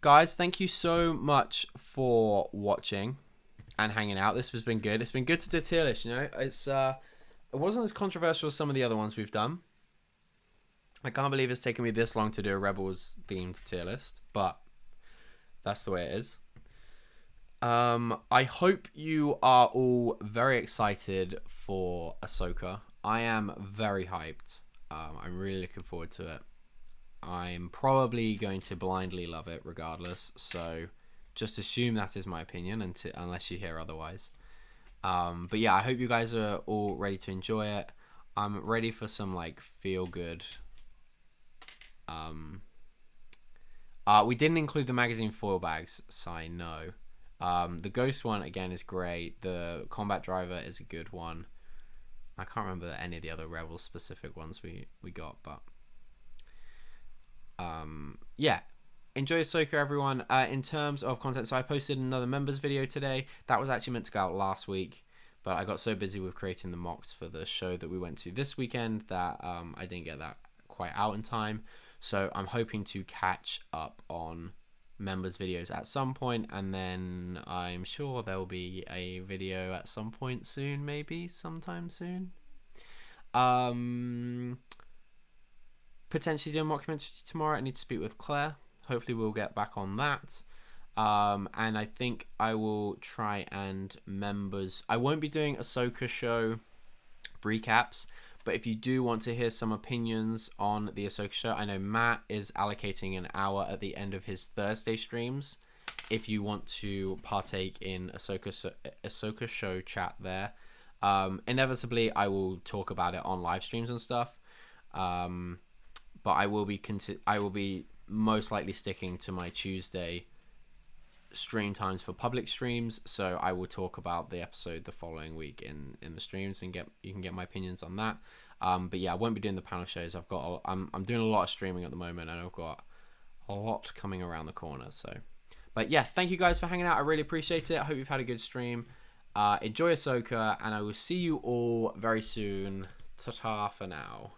guys, thank you so much for watching and hanging out. This has been good. It's been good to do a tier list, you know. It wasn't as controversial as some of the other ones we've done. I can't believe it's taken me this long to do a Rebels themed tier list, but that's the way it is. I hope you are all very excited for Ahsoka. I am very hyped. I'm really looking forward to it. I'm probably going to blindly love it regardless. So just assume that is my opinion unless you hear otherwise. But yeah, I hope you guys are all ready to enjoy it. I'm ready for some like feel good. We didn't include the magazine foil bags, so I know. The ghost one again is great. The combat driver is a good one. I can't remember any of the other Rebel specific ones we got, but yeah, enjoy Ahsoka, everyone. In terms of content, so I posted another members video today. That was actually meant to go out last week, but I got so busy with creating the mocks for the show that we went to this weekend that I didn't get that quite out in time. So I'm hoping to catch up on members videos at some point, and then I'm sure there will be a video at some point soon, maybe sometime soon. Potentially do a mockumentary tomorrow. I need to speak with Claire. Hopefully we'll get back on that. And I think I will try and members. I won't be doing Ahsoka show recaps, but if you do want to hear some opinions on the Ahsoka show, I know Matt is allocating an hour at the end of his Thursday streams. If you want to partake in Ahsoka show chat there, inevitably I will talk about it on live streams and stuff. But I will be most likely sticking to my Tuesday stream times for public streams, so I will talk about the episode the following week in the streams, and you can get my opinions on that. But yeah, I won't be doing the panel shows. I'm doing a lot of streaming at the moment, and I've got a lot coming around the corner. So, but yeah, thank you guys for hanging out. I really appreciate it. I hope you've had a good stream. Enjoy Ahsoka, and I will see you all very soon. Ta-ta for now.